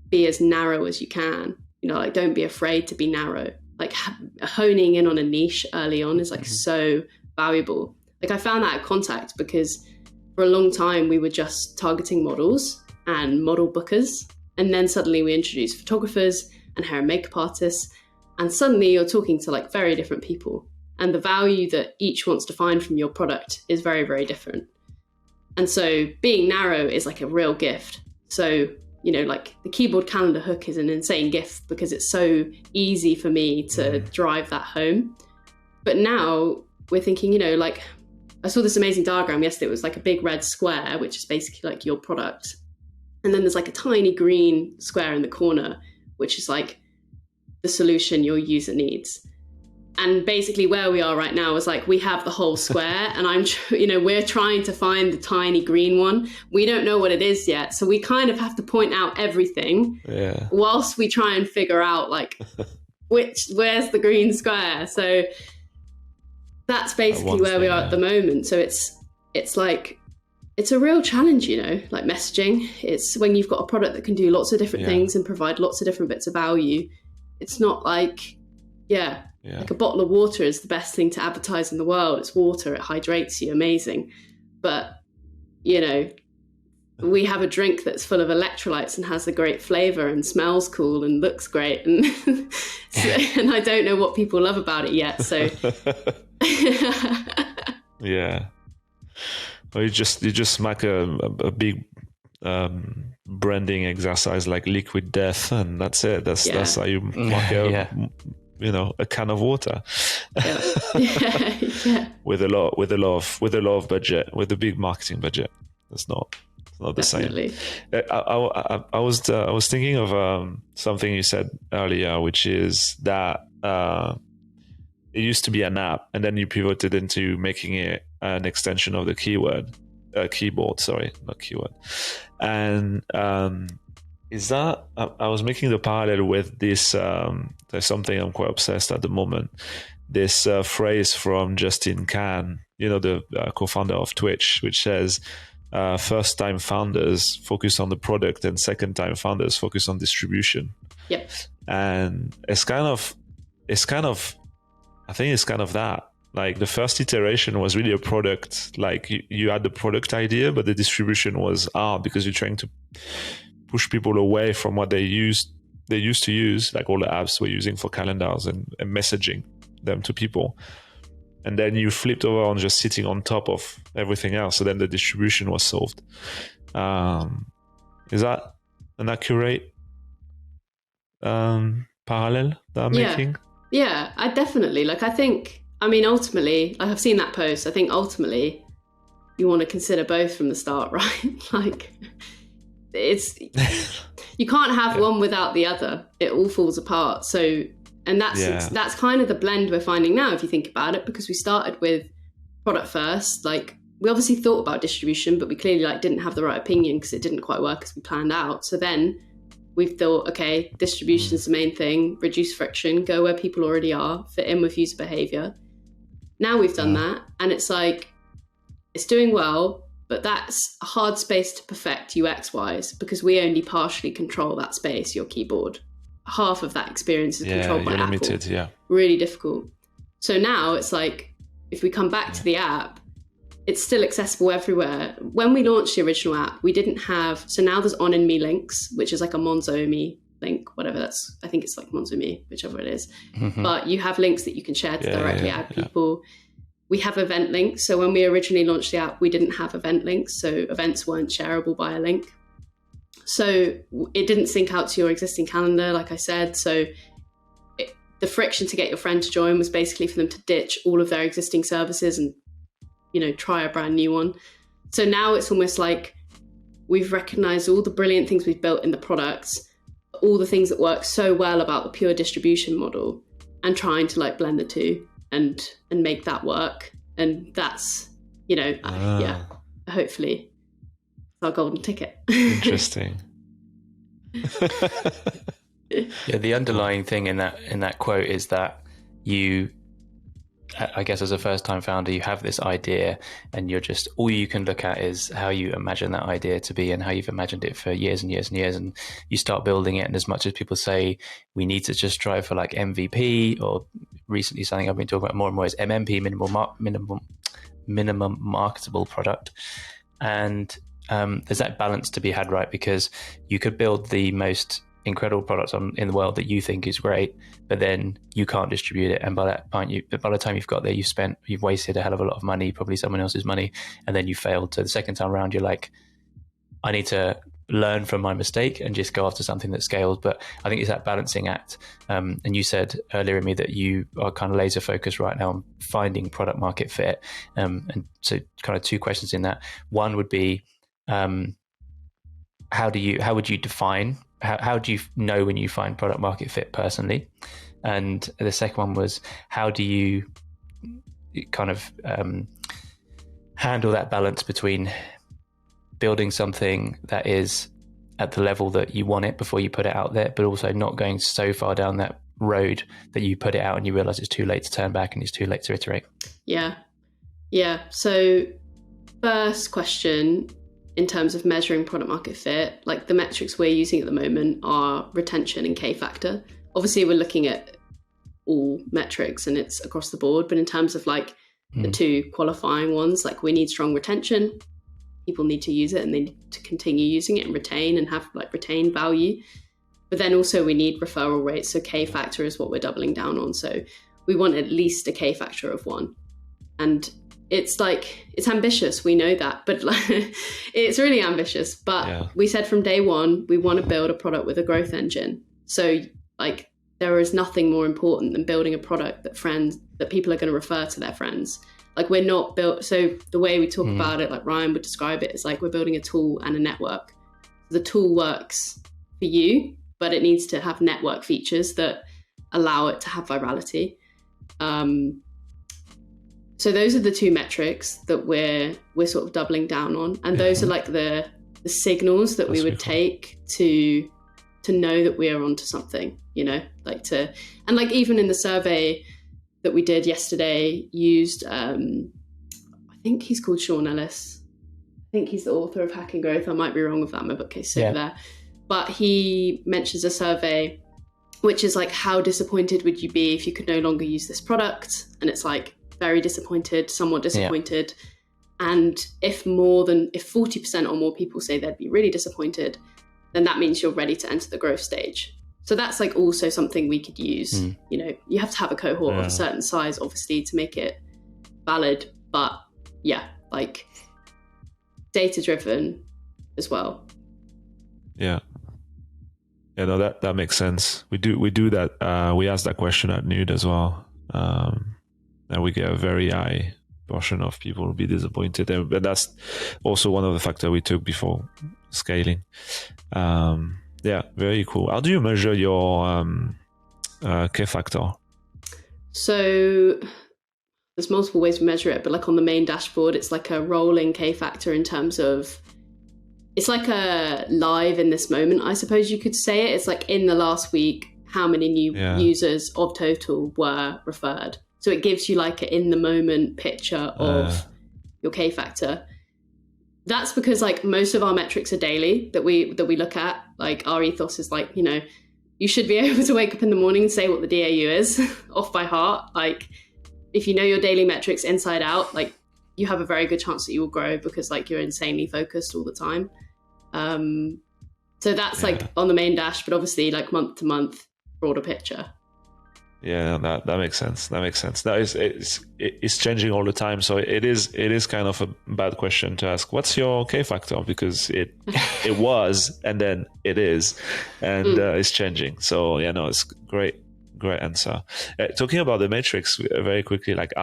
be as narrow as you can. Like, don't be afraid to be narrow. Like, honing in on a niche early on is like so valuable. Like, I found that at Contact, because for a long time we were just targeting models and model bookers. And then suddenly we introduced photographers and hair and makeup artists. And suddenly you're talking to like very different people. And the value that each wants to find from your product is very, very different. And so being narrow is like a real gift. So, like the keyboard calendar hook is an insane gift, because it's so easy for me to drive that home. But now we're thinking, like, I saw this amazing diagram yesterday. It was like a big red square, which is basically like your product. And then there's like a tiny green square in the corner, which is like the solution your user needs. And basically where we are right now is like, we have the whole square and we're trying to find the tiny green one. We don't know what it is yet. So we kind of have to point out everything whilst we try and figure out like, where's the green square? So that's basically where we are at the moment. So it's like, it's a real challenge, like messaging. It's when you've got a product that can do lots of different things and provide lots of different bits of value. It's not like, like a bottle of water is the best thing to advertise in the world. It's water, it hydrates you, amazing. But, we have a drink that's full of electrolytes and has a great flavor and smells cool and looks great. And, and I don't know what people love about it yet. So, yeah. Or you just make a big branding exercise like liquid death, and that's it. That's how you market a can of water. with a lot of budget, with a big marketing budget. It's not the same. I was thinking of something you said earlier, which is that it used to be an app, and then you pivoted into making it an extension of the keyboard. Sorry, not keyword. And is that I was making the parallel with this. There's something I'm quite obsessed at the moment. This phrase from Justin Kan, the co-founder of Twitch, which says, first-time founders focus on the product, and second-time founders focus on distribution. Yep. And I think it's kind of that. Like, the first iteration was really a product. Like, you had the product idea, but the distribution was art, because you're trying to push people away from what they used to use, like all the apps we're using for calendars and messaging them to people. And then you flipped over on just sitting on top of everything else. So then the distribution was solved. Is that an accurate parallel that I'm making? Yeah, I definitely. Ultimately, I've seen that post. I think ultimately you want to consider both from the start, right? Like, you can't have one without the other. It all falls apart. So, and that's kind of the blend we're finding now, if you think about it, because we started with product first. Like, we obviously thought about distribution, but we clearly like didn't have the right opinion because it didn't quite work as we planned out. So then we've thought, okay, distribution is the main thing, reduce friction, go where people already are, fit in with user behavior. Now we've done that, and it's like, it's doing well, but that's a hard space to perfect UX-wise because we only partially control that space, your keyboard. Half of that experience is controlled by Apple. Limited, yeah. Really difficult. So now it's like, if we come back to the app, it's still accessible everywhere. When we launched the original app, we didn't have, so now there's Onin Me links, which is like a Monzo Me link, whatever that's, I think it's like Monzo Me, whichever it is. But you have links that you can share to directly add people. We have event links. So when we originally launched the app, we didn't have event links. So events weren't shareable by a link. So it didn't sync out to your existing calendar, like I said. So the friction to get your friend to join was basically for them to ditch all of their existing services and, you know, try a brand new one. So now it's almost like we've recognized all the brilliant things we've built in the products, all the things that work so well about the pure distribution model, and trying to like blend the two and make that work. And that's, you know, hopefully our golden ticket. Interesting. Yeah, the underlying thing in that quote is that you, I guess as a first-time founder, you have this idea and you're just, all you can look at is how you imagine that idea to be and how you've imagined it for years and years and years, and you start building it. And as much as people say we need to just strive for like MVP, or recently something I've been talking about more and more is MMP, minimum marketable product, and there's that balance to be had, right? Because you could build the most incredible products in the world that you think is great, but then you can't distribute it, and by that point, by the time you've got there, you've wasted a hell of a lot of money, probably someone else's money, and then you failed. So the second time around, you're like, I need to learn from my mistake and just go after something that scales. But I think it's that balancing act. And you said earlier, Imi, that you are kind of laser focused right now on finding product market fit. And so kind of two questions in that. One would be, how do you know when you find product market fit personally? And the second one was, how do you kind of handle that balance between building something that is at the level that you want it before you put it out there, but also not going so far down that road that you put it out and you realize it's too late to turn back and it's too late to iterate? Yeah. So first question, in terms of measuring product market fit, like the metrics we're using at the moment are retention and K factor. Obviously we're looking at all metrics and it's across the board, but in terms of like the two qualifying ones, like we need strong retention. People need to use it and they need to continue using it and retain and have like retained value. But then also we need referral rates. So K factor is what we're doubling down on. So we want at least a K factor of 1. And it's like, it's ambitious, we know that, but like, it's really ambitious. But we said from day one, we want to build a product with a growth engine. So like there is nothing more important than building a product that people are going to refer to their friends. Like we're not built, so the way we talk about it, like Ryan would describe it, is like we're building a tool and a network. The tool works for you, but it needs to have network features that allow it to have virality. So those are the two metrics that we're sort of doubling down on, and those are like the signals that we would take to know that we are onto something, you know, like and like even in the survey that we did yesterday, used I think he's called Sean Ellis. I think he's the author of Hack and Growth. I might be wrong with that, my bookcase over there. But he mentions a survey which is like, how disappointed would you be if you could no longer use this product? And it's like very disappointed, somewhat disappointed. And if 40% or more people say they'd be really disappointed, then that means you're ready to enter the growth stage. So that's like also something we could use. You know, you have to have a cohort of a certain size, obviously, to make it valid. But like data driven as well. No, that makes sense. We do that. We ask that question at Nude as well. And we get a very high portion of people will be disappointed. But that's also one of the factors we took before scaling. Very cool. How do you measure your K factor? So there's multiple ways to measure it, but like on the main dashboard, it's like a rolling K factor in terms of, it's like a live in this moment, I suppose you could say it. It's like in the last week, how many new users of total were referred. So it gives you like an in the moment picture of your K factor. That's because like most of our metrics are daily that we look at. Like our ethos is like, you know, you should be able to wake up in the morning and say what the DAU is off by heart. Like if you know your daily metrics inside out, like you have a very good chance that you will grow because like you're insanely focused all the time. So that's like on the main dash, but obviously like month to month, broader picture. Yeah, that makes sense. That makes sense. That is, it's changing all the time. So it is kind of a bad question to ask. What's your K factor? Because it was, and then it is, and it's changing. So yeah, no, it's great answer. Talking about the metrics very quickly, like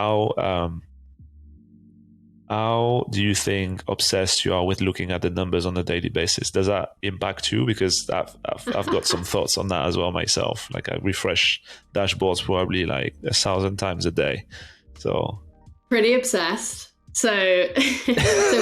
how do you think obsessed you are with looking at the numbers on a daily basis? Does that impact you? Because I've got some thoughts on that as well myself. Like I refresh dashboards probably like 1,000 times a day. So pretty obsessed. So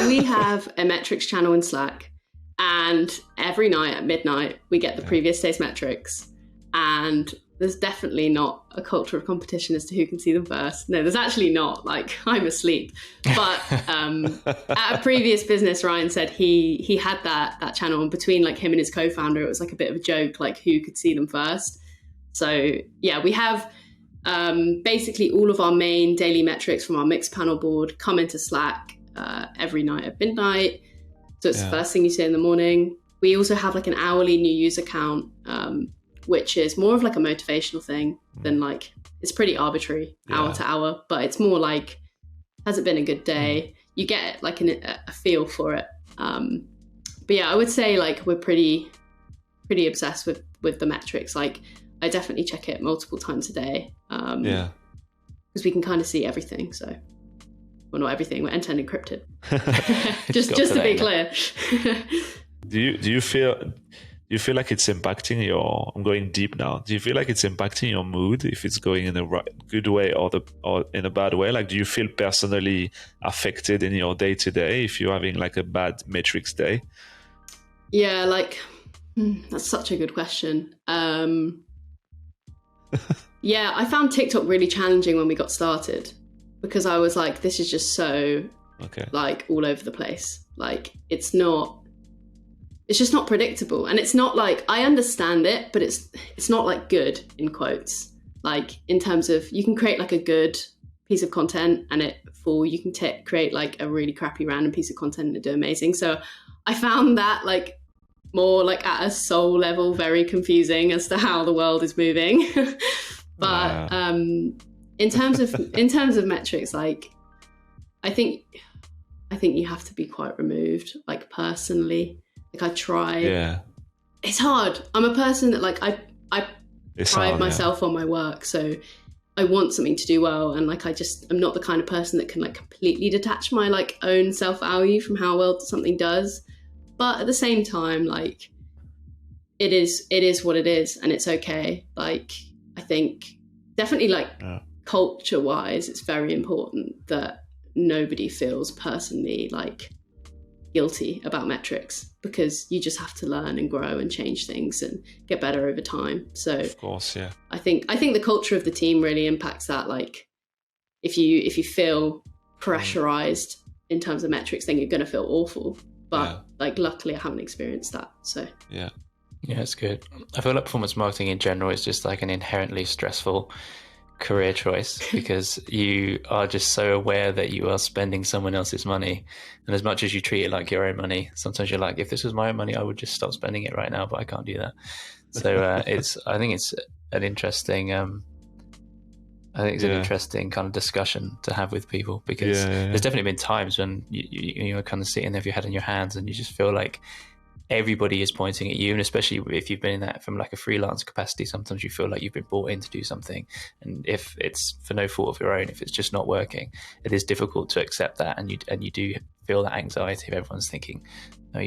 we have a metrics channel in Slack, and every night at midnight we get the previous day's metrics, and there's definitely not a culture of competition as to who can see them first. No, there's actually not. Like, I'm asleep. But at a previous business, Ryan said he had that channel, and between like him and his co-founder, it was like a bit of a joke, like who could see them first. So yeah, we have basically all of our main daily metrics from our mixed panel board come into Slack every night at midnight. So it's the first thing you see in the morning. We also have like an hourly new user count, which is more of like a motivational thing than like, it's pretty arbitrary hour to hour, but it's more like, has it been a good day? You get like a feel for it. But yeah, I would say like we're pretty obsessed with the metrics. Like I definitely check it multiple times a day. Because we can kind of see everything. So, well, not everything, we're end-to-end encrypted. just to be clear. Do you feel like it's impacting your, I'm going deep now, do you feel like it's impacting your mood, if it's going in a good way or in a bad way? Like, do you feel personally affected in your day-to-day if you're having like a bad metrics day? Yeah, like, that's such a good question. Yeah, I found TikTok really challenging when we got started, because I was like, this is just so like all over the place. Like, it's just not predictable. And it's not like, I understand it, but it's not like good in quotes. Like in terms of, you can create like a good piece of content and you can create like a really crappy random piece of content and do amazing. So I found that like more like at a soul level, very confusing as to how the world is moving. But in terms of metrics, like I think you have to be quite removed, like personally. Like I try. Yeah. It's hard. I'm a person that like I pride myself on my work, so I want something to do well, and like I'm not the kind of person that can like completely detach my like own self-value from how well something does. But at the same time, like it is what it is, and it's okay. Like I think definitely like culture-wise, it's very important that nobody feels personally like guilty about metrics, because you just have to learn and grow and change things and get better over time. So of course, yeah. I think the culture of the team really impacts that. Like if you feel pressurized in terms of metrics, then you're going to feel awful. But like luckily I haven't experienced that. So yeah, it's good. I feel like performance marketing in general is just like an inherently stressful career choice, because you are just so aware that you are spending someone else's money, and as much as you treat it like your own money, sometimes you're like, if this was my own money I would just stop spending it right now, but I can't do that. So I think it's an interesting an interesting kind of discussion to have with people, because there's definitely been times when you're kind of sitting there with your head in your hands and you just feel like everybody is pointing at you, and especially if you've been in that from like a freelance capacity, sometimes you feel like you've been brought in to do something, and if it's for no fault of your own, if it's just not working, it is difficult to accept that, and you do feel that anxiety if everyone's thinking, oh,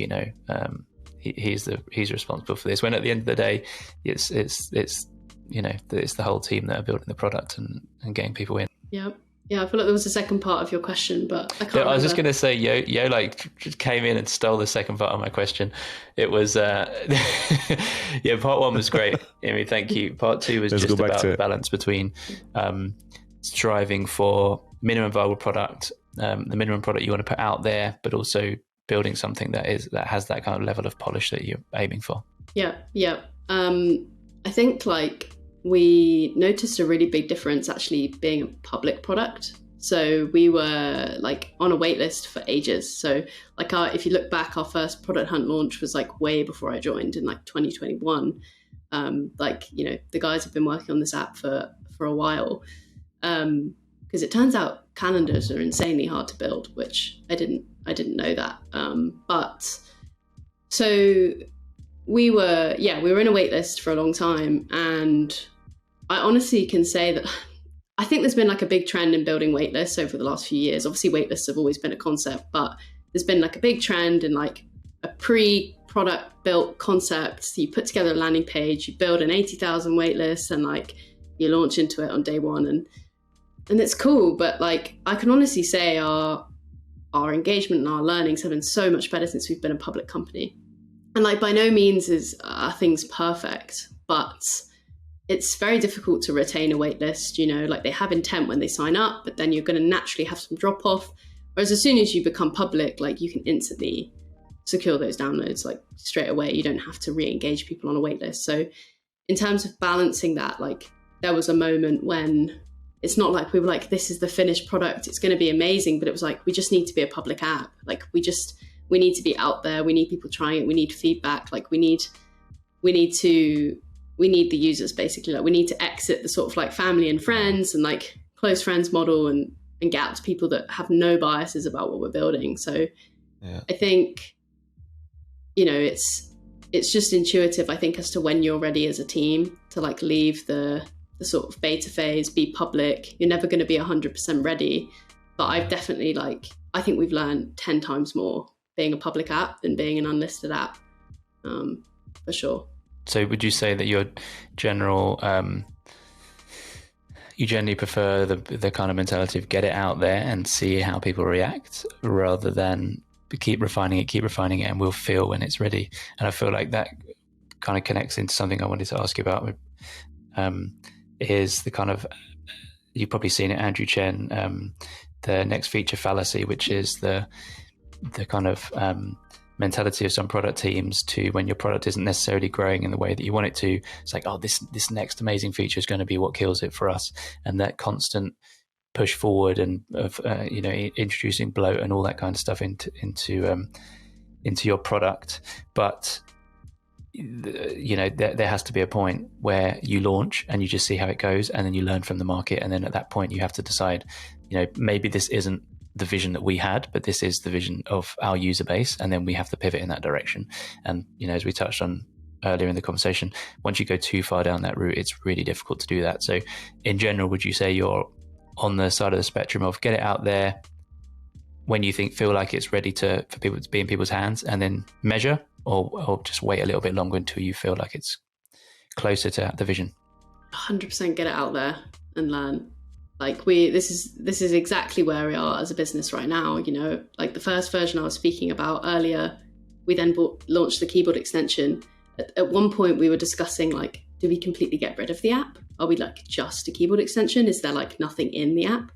he's responsible for this, when at the end of the day it's the whole team that are building the product and getting people in. Yeah, Yeah, I feel like there was a second part of your question, but I can't. Yeah, I was just going to say, Yo like just came in and stole the second part of my question. It was, yeah, part one was great. Imi, thank you. Part two was just about the balance between striving for minimum viable product, the minimum product you want to put out there, but also building something that has that kind of level of polish that you're aiming for. Yeah. I think like we noticed a really big difference actually being a public product. So we were like on a waitlist for ages. So like if you look back, our first product hunt launch was like way before I joined in like 2021. Like, you know, the guys have been working on this app for a while. Because it turns out calendars are insanely hard to build, which I didn't know that. But so we were in a waitlist for a long time, and I honestly can say that I think there's been like a big trend in building waitlists over the last few years. Obviously, waitlists have always been a concept, but there's been like a big trend in like a pre-product built concept. So you put together a landing page, you build an 80,000 waitlist, and like you launch into it on day one, and it's cool. But like I can honestly say our engagement and our learnings have been so much better since we've been a public company. And like by no means are things perfect, but it's very difficult to retain a waitlist. You know, like they have intent when they sign up, but then you're going to naturally have some drop off. Whereas as soon as you become public, like you can instantly secure those downloads like straight away. You don't have to re-engage people on a waitlist. So in terms of balancing that, like there was a moment when it's not like we were like, this is the finished product, it's going to be amazing, but it was like, we just need to be a public app. Like we need to be out there. We need people trying it. We need feedback. Like we need the users basically. Like we need to exit the sort of like family and friends and like close friends model and get out to people that have no biases about what we're building. So yeah. I think, you know, it's just intuitive, I think, as to when you're ready as a team to like leave the sort of beta phase, be public. You're never going to be 100% ready. But I've definitely I think we've learned 10 times more being a public app than being an unlisted app, for sure. So would you say that your general, you generally prefer the kind of mentality of get it out there and see how people react rather than keep refining it and we'll feel when it's ready? And I feel like that kind of connects into something I wanted to ask you about, is the kind of, you've probably seen it, Andrew Chen, the next feature fallacy, which is the kind of mentality of some product teams to when your product isn't necessarily growing in the way that you want it to. It's like, oh, this next amazing feature is going to be what kills it for us. And that constant push forward and of introducing bloat and all that kind of stuff into your product. But there has to be a point where you launch and you just see how it goes, and then you learn from the market, and then at that point you have to decide, maybe this isn't the vision that we had, but this is the vision of our user base, and then we have to pivot in that direction. And as we touched on earlier in the conversation, once you go too far down that route, it's really difficult to do that. So in general, would you say you're on the side of the spectrum of get it out there when you feel like it's ready for people to be in people's hands and then measure, or just wait a little bit longer until you feel like it's closer to the vision? 100% get it out there and learn. Like this is exactly where we are as a business right now. Like the first version I was speaking about earlier, we then launched the keyboard extension. At one point we were discussing like, do we completely get rid of the app? Are we like just a keyboard extension? Is there like nothing in the app?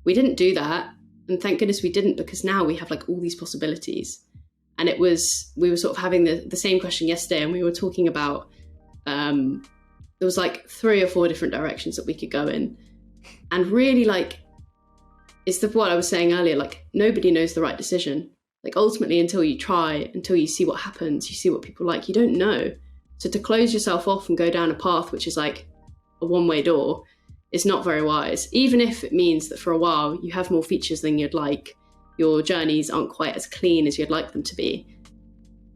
We didn't do that. And thank goodness we didn't, because now we have like all these possibilities. And we were sort of having the same question yesterday, and we were talking about, there was like 3 or 4 different directions that we could go in. And really like, it's what I was saying earlier, like nobody knows the right decision. Like ultimately, until you try, until you see what happens, you see what people like, you don't know. So to close yourself off and go down a path which is like a one-way door is not very wise. Even if it means that for a while you have more features than you'd like, your journeys aren't quite as clean as you'd like them to be.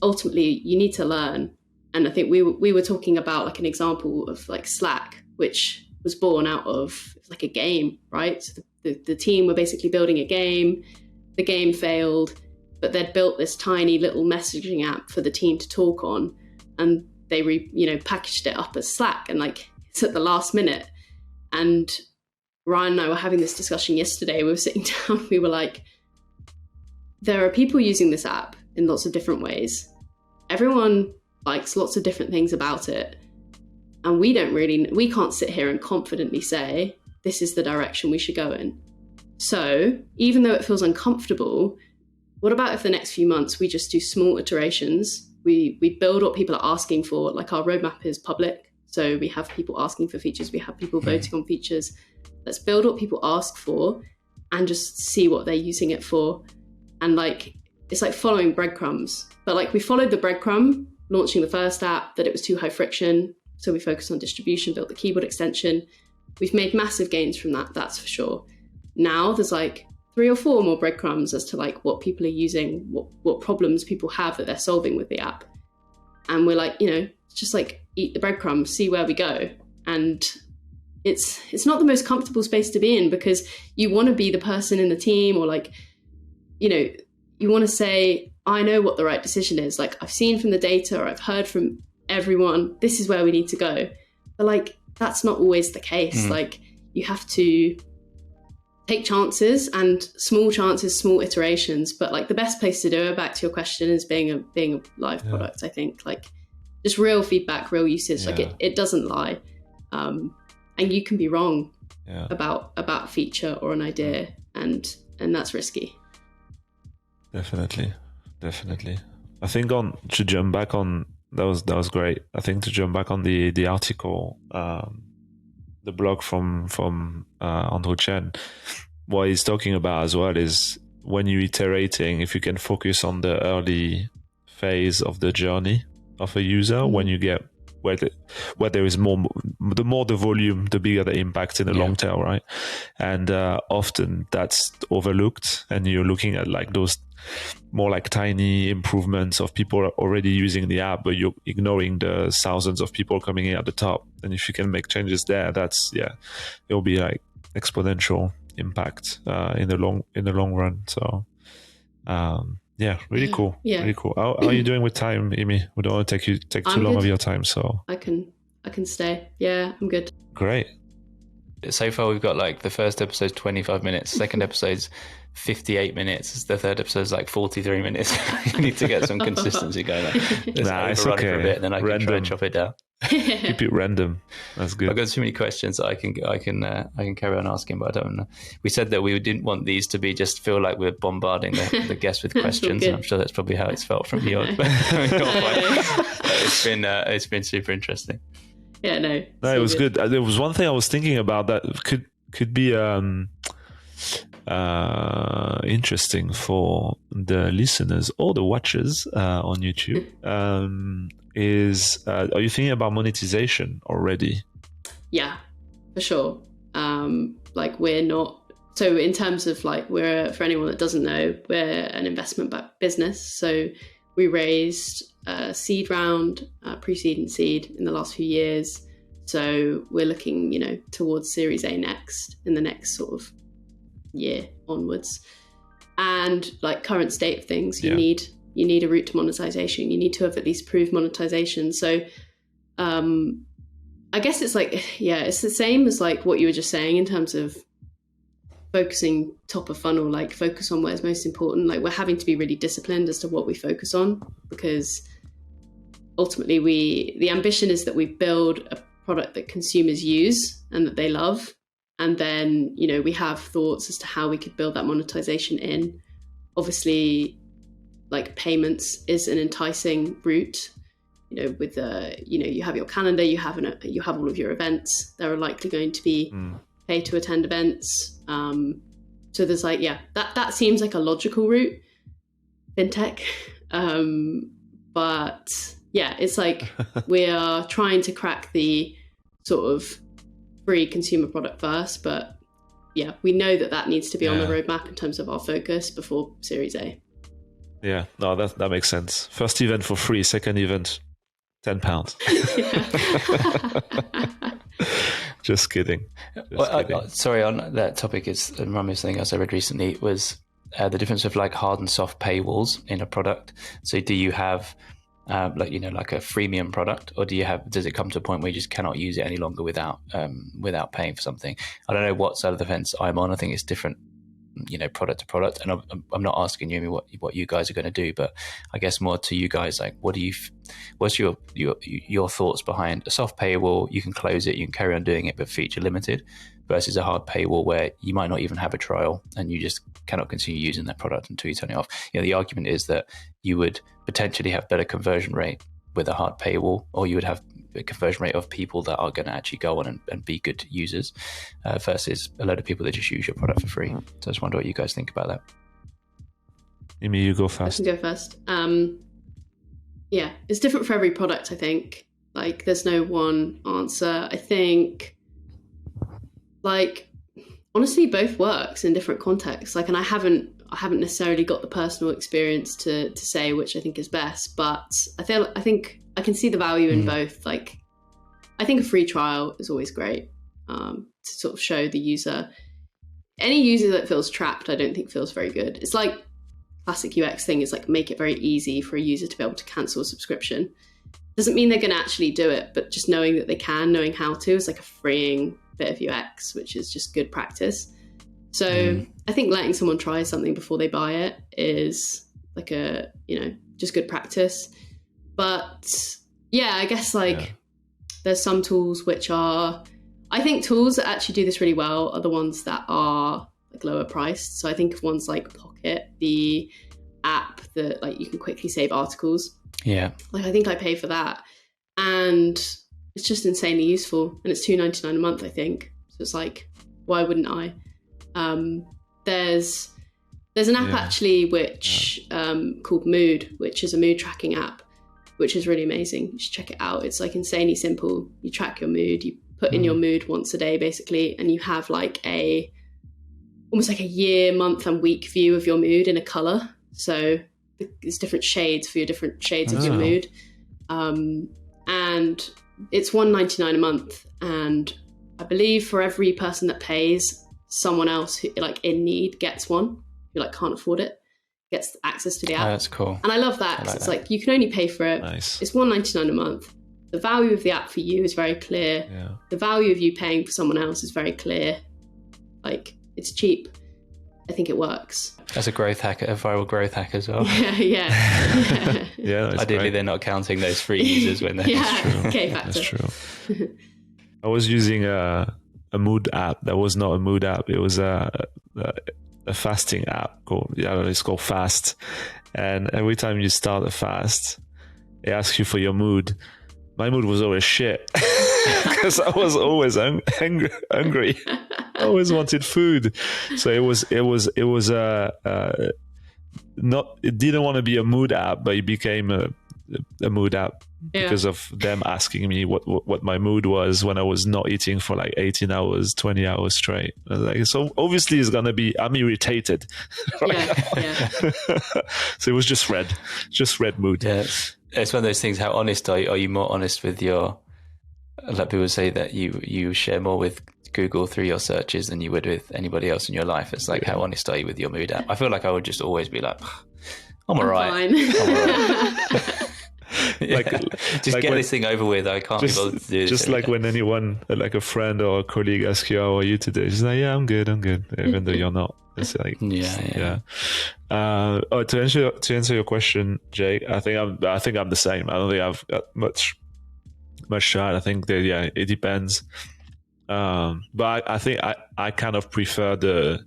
Ultimately, you need to learn. And I think we were talking about like an example of like Slack, which was born out of like a game, right? So the team were basically building a game. The game failed, but they'd built this tiny little messaging app for the team to talk on, and they packaged it up as Slack, and like it's at the last minute. And Ryan and I were having this discussion yesterday. We were sitting down, we were like, there are people using this app in lots of different ways. Everyone likes lots of different things about it. And we can't sit here and confidently say, this is the direction we should go in. So even though it feels uncomfortable, what about if the next few months we just do small iterations? We build what people are asking for. Like, our roadmap is public. So we have people asking for features. We have people voting on features. Let's build what people ask for and just see what they're using it for. And like, it's like following breadcrumbs. But like, we followed the breadcrumb, launching the first app, that it was too high friction. So we focused on distribution, built the keyboard extension. We've made massive gains from that, that's for sure. Now there's like 3 or 4 more breadcrumbs as to like what people are using, what problems people have that they're solving with the app. And we're like, just like eat the breadcrumbs, see where we go. And it's not the most comfortable space to be in, because you want to be the person in the team, or like, you want to say, I know what the right decision is. Like, I've seen from the data, or I've heard from everyone, this is where we need to go. But like, that's not always the case. Like, you have to take chances, and small chances, small iterations. But like, the best place to do it, back to your question, is being a live product. I think like just real feedback, real usage. Like it doesn't lie, and you can be wrong about a feature or an idea, and that's risky. Definitely. I think to jump back on that was great. I think to jump back on the article, the blog from Andrew Chen, what he's talking about as well is, when you're iterating, if you can focus on the early phase of the journey of a user, when you get where there is more, the more the volume, the bigger the impact in the long tail, right? And often that's overlooked, and you're looking at like those more like tiny improvements of people already using the app, but you're ignoring the thousands of people coming in at the top. And if you can make changes there, it'll be like exponential impact in the long run. So really cool. Really cool. How are you doing with time, Imi? We don't want to take too long of your time, so I can stay. Yeah, I'm good. Great. So far we've got like the first episode's 25 minutes, second episode's 58 minutes, the third episode's like 43 minutes. You need to get some consistency going on. It's okay. For a bit, and then I can try and chop it down. Keep it random. That's good. I've got too many questions that I can carry on asking, but I don't know. We said that we didn't want these to be just feel like we're bombarding the guests with questions. And I'm sure that's probably how it's felt from your point. It's been super interesting. Yeah, no, it was good. There was one thing I was thinking about that could be interesting for the listeners or the watchers on YouTube. Are you thinking about monetization already? Yeah, for sure. Like, we're not. So in terms of like, for anyone that doesn't know, we're an investment-backed business. So we raised a seed round, pre-seed and seed in the last few years. So we're looking, towards Series A next, in the next sort of year onwards. And like, current state of things, you need a route to monetization. You need to have at least proved monetization. So I guess it's like, it's the same as like what you were just saying in terms of focusing top of funnel, like focus on where's most important. Like, we're having to be really disciplined as to what we focus on, because ultimately the ambition is that we build a product that consumers use and that they love. And then, we have thoughts as to how we could build that monetization in. Obviously, like, payments is an enticing route, with you have your calendar, you have all of your events. There are likely going to be pay to attend events. So there's like, that seems like a logical route, fintech. But it's like, we are trying to crack the sort of free consumer product first, but we know that needs to be on the roadmap in terms of our focus before Series A. Yeah, no, that makes sense. First event for free, second event £10. Just kidding. Sorry, on that topic, remind me of something else I read recently. Was the difference of like hard and soft paywalls in a product. So do you have like like a freemium product, or does it come to a point where you just cannot use it any longer without paying for something? I don't know what side of the fence I'm on. I think it's different, product to product, and I'm not asking you what you guys are going to do, but I guess more to you guys, like what's your thoughts behind a soft paywall? You can close it, you can carry on doing it, but feature limited, versus a hard paywall where you might not even have a trial and you just cannot continue using that product until you turn it off. The argument is that you would potentially have better conversion rate with a hard paywall, or you would have a conversion rate of people that are going to actually go on and be good users, versus a load of people that just use your product for free. So I just wonder what you guys think about that. Imi, you go first. I can go first. Yeah, it's different for every product, I think. Like, there's no one answer. I think, like, honestly, both works in different contexts. Like, and I haven't necessarily got the personal experience to say which I think is best, but I think I can see the value in both. Like, I think a free trial is always great, to sort of show the user. Any user that feels trapped, I don't think feels very good. It's like classic UX thing is like, make it very easy for a user to be able to cancel a subscription. Doesn't mean they're going to actually do it, but just knowing that they can, knowing how to, is like a freeing bit of UX, which is just good practice. So I think letting someone try something before they buy it is like a, just good practice. But yeah, I guess there's some tools which are, I think tools that actually do this really well are the ones that are like lower priced. So I think of ones like Pocket, the app that like you can quickly save articles. Yeah. Like, I think I pay for that, and it's just insanely useful, and it's $2.99 a month, I think. So it's like, why wouldn't I? There's an app actually which called Mood, which is a mood tracking app, which is really amazing. You should check it out. It's like insanely simple. You track your mood, you put in your mood once a day basically, and you have like almost like a year, month and week view of your mood in a color. So there's different shades for your different shades of your mood. And it's $1.99 a month. And I believe for every person that pays, someone else who like in need gets one, who like can't afford it, gets access to the app. Oh, that's cool. And I love that, because it's like, you can only pay for it. Nice. It's $1.99 a month. The value of the app for you is very clear. Yeah. The value of you paying for someone else is very clear. Like, it's cheap. I think it works. As a growth hack, a viral growth hack as well. Yeah. Yeah. Ideally, they're not counting those free users when they're. Yeah. Okay, factor. That's true. I was using a mood app that was not a mood app. It was a fasting app called, it's called Fast. And every time you start a fast, it asks you for your mood. My mood was always shit because I was always hungry. I always wanted food. So it didn't want to be a mood app, but it became a mood app because of them asking me what my mood was when I was not eating for like 18 hours, 20 hours straight. Like, so obviously I'm irritated. Yeah. So it was just red mood. Yeah. It's one of those things. How honest are you? Are you more honest with your, like people say that you share more with Google through your searches than you would with anybody else in your life? It's like, how honest are you with your mood app? I feel like I would just always be like, I'm all right. Just get this thing over with. I can't be bothered to do this. Just like when anyone, like a friend or a colleague asks you, how are you today? She's like, yeah, I'm good. Even though you're not. It's like, yeah. To answer your question, Jay, I think I'm the same. I don't think I've got much to add. I think that, it depends. But I think I kind of prefer the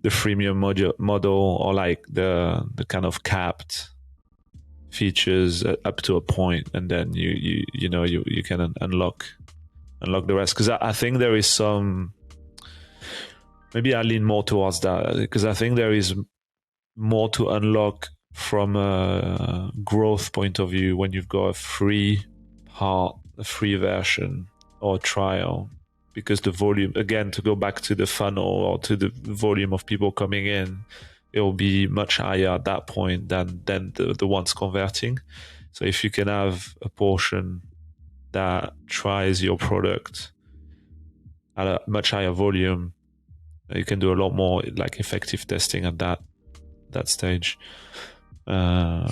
freemium model, or like the kind of capped features up to a point, and then you can unlock the rest. Because I think there is some, maybe I lean more towards that, because I think there is more to unlock from a growth point of view when you've got a free version or trial, because the volume, again, to go back to the funnel or to the volume of people coming in, it will be much higher at that point than the ones converting. So if you can have a portion that tries your product at a much higher volume, you can do a lot more like effective testing at that stage. So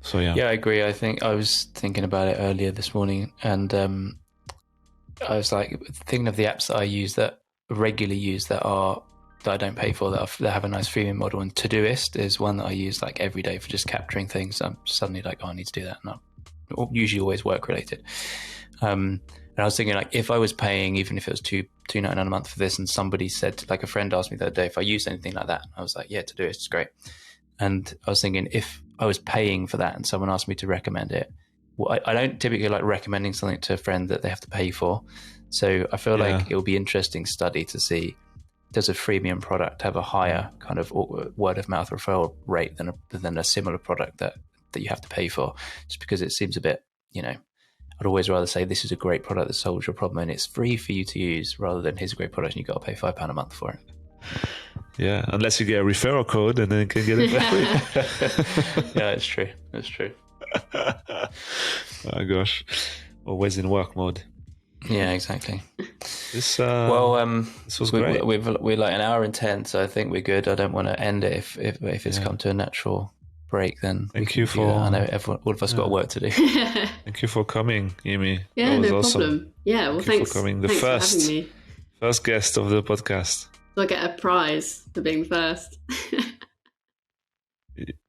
So yeah. Yeah, I agree. I think I was thinking about it earlier this morning, and I was like thinking of the apps that I use, that regularly use, that I don't pay for, that have a nice freemium model. And Todoist is one that I use like every day for just capturing things. I'm suddenly like, oh, I need to do that. And I'm usually always work related. And I was thinking, like, if I was paying, even if it was $2.99 a month for this, and somebody said, like, a friend asked me the other day if I used anything like that, I was like, yeah, Todoist is great. And I was thinking, if I was paying for that and someone asked me to recommend it, well, I don't typically like recommending something to a friend that they have to pay for. So I feel like it will be an interesting study to see, does a freemium product have a higher kind of word of mouth referral rate than a similar product that you have to pay for? Just because it seems a bit, I'd always rather say this is a great product that solves your problem and it's free for you to use, rather than here's a great product and you've got to pay £5 a month for it. Yeah, unless you get a referral code and then you can get it for free. Yeah, it's true. Oh gosh, always in work mode. Yeah, exactly. This was great. We're like 1 hour and 10, so I think we're good. I don't want to end it if it's come to a natural break. Then thank you for. I know all of us got work to do. Thank you for coming, Imi. Yeah, that was no awesome. problem. Yeah, well, thanks for coming. Thanks for having me. First guest of the podcast. So I get a prize for being first.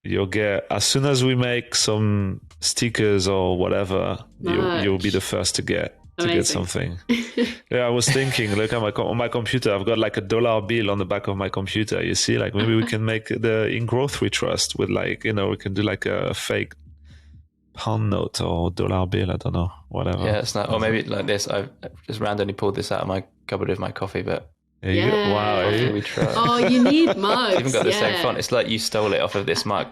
You'll get, as soon as we make some stickers or whatever, you'll be the first to get something. Yeah, I was thinking, look at on my computer, I've got like $1 bill on the back of my computer. You see, like maybe we can make the In Growth We Trust with, like, we can do like a fake pound note or dollar bill. I don't know, whatever. Yeah, it's not. Or maybe like this. I've just randomly pulled this out of my cupboard with my coffee, but. Wow! We try. Oh, you need mugs. It's even got the same font. It's like you stole it off of this mug.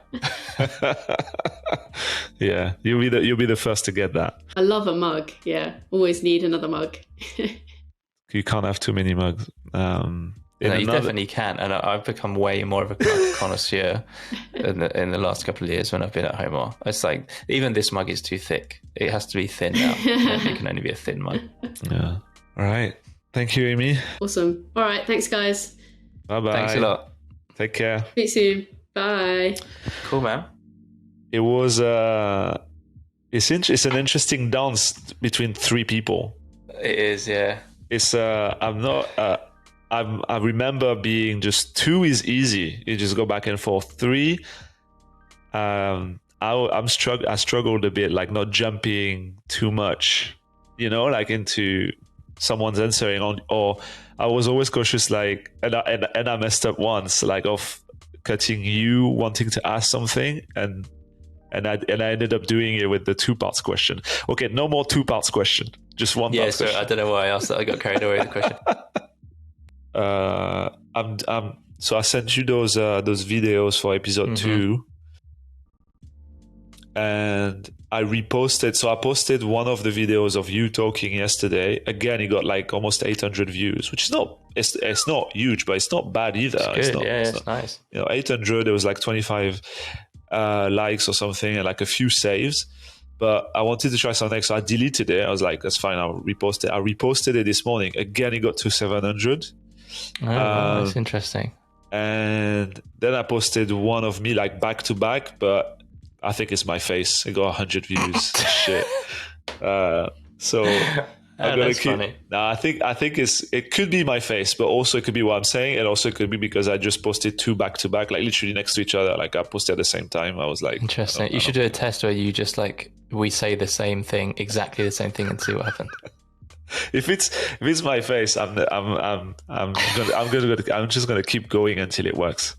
Yeah, you'll be the first to get that. I love a mug. Yeah, always need another mug. You can't have too many mugs. You definitely can, and I've become way more of a connoisseur in the last couple of years when I've been at home more. It's like even this mug is too thick. It has to be thin now. It can only be a thin mug. Yeah. All right. Thank you, Imi. Awesome. All right. Thanks, guys. Bye-bye. Thanks a lot. Take care. Speak soon. Bye. Cool, man. It was it's an interesting dance between three people. It is, yeah. It's I remember being just 2 is easy. You just go back and forth. 3, I struggled a bit, like not jumping too much, like into someone's answering on, or I was always cautious, like, and I messed up once, like of cutting you wanting to ask something, and I ended up doing it with the 2 parts question. Okay, no more 2 parts question, just 1 part question. I don't know why I asked that. I got carried away with the question. So I sent you those videos for episode 2, and I reposted. So I posted one of the videos of you talking yesterday. Again, it got like almost 800 views, which is not, it's not huge, but it's not bad either. It's good. It's nice. 800. There was like 25 likes or something, and like a few saves. But I wanted to try something, so I deleted it. I was like, that's fine, I'll repost it. I reposted it this morning. Again, it got to 700. Oh, wow, that's interesting. And then I posted one of me like back to back, but I think it's my face. It got 100 views. Shit. So I'm gonna keep. Funny. Nah, I think it could be my face, but also it could be what I'm saying, and also it could be because I just posted 2 back to back, like literally next to each other. Like I posted at the same time. I was like, interesting. You should do a test where you just like we say the same thing, exactly the same thing, and see what happens. If it's my face, I'm just gonna keep going until it works.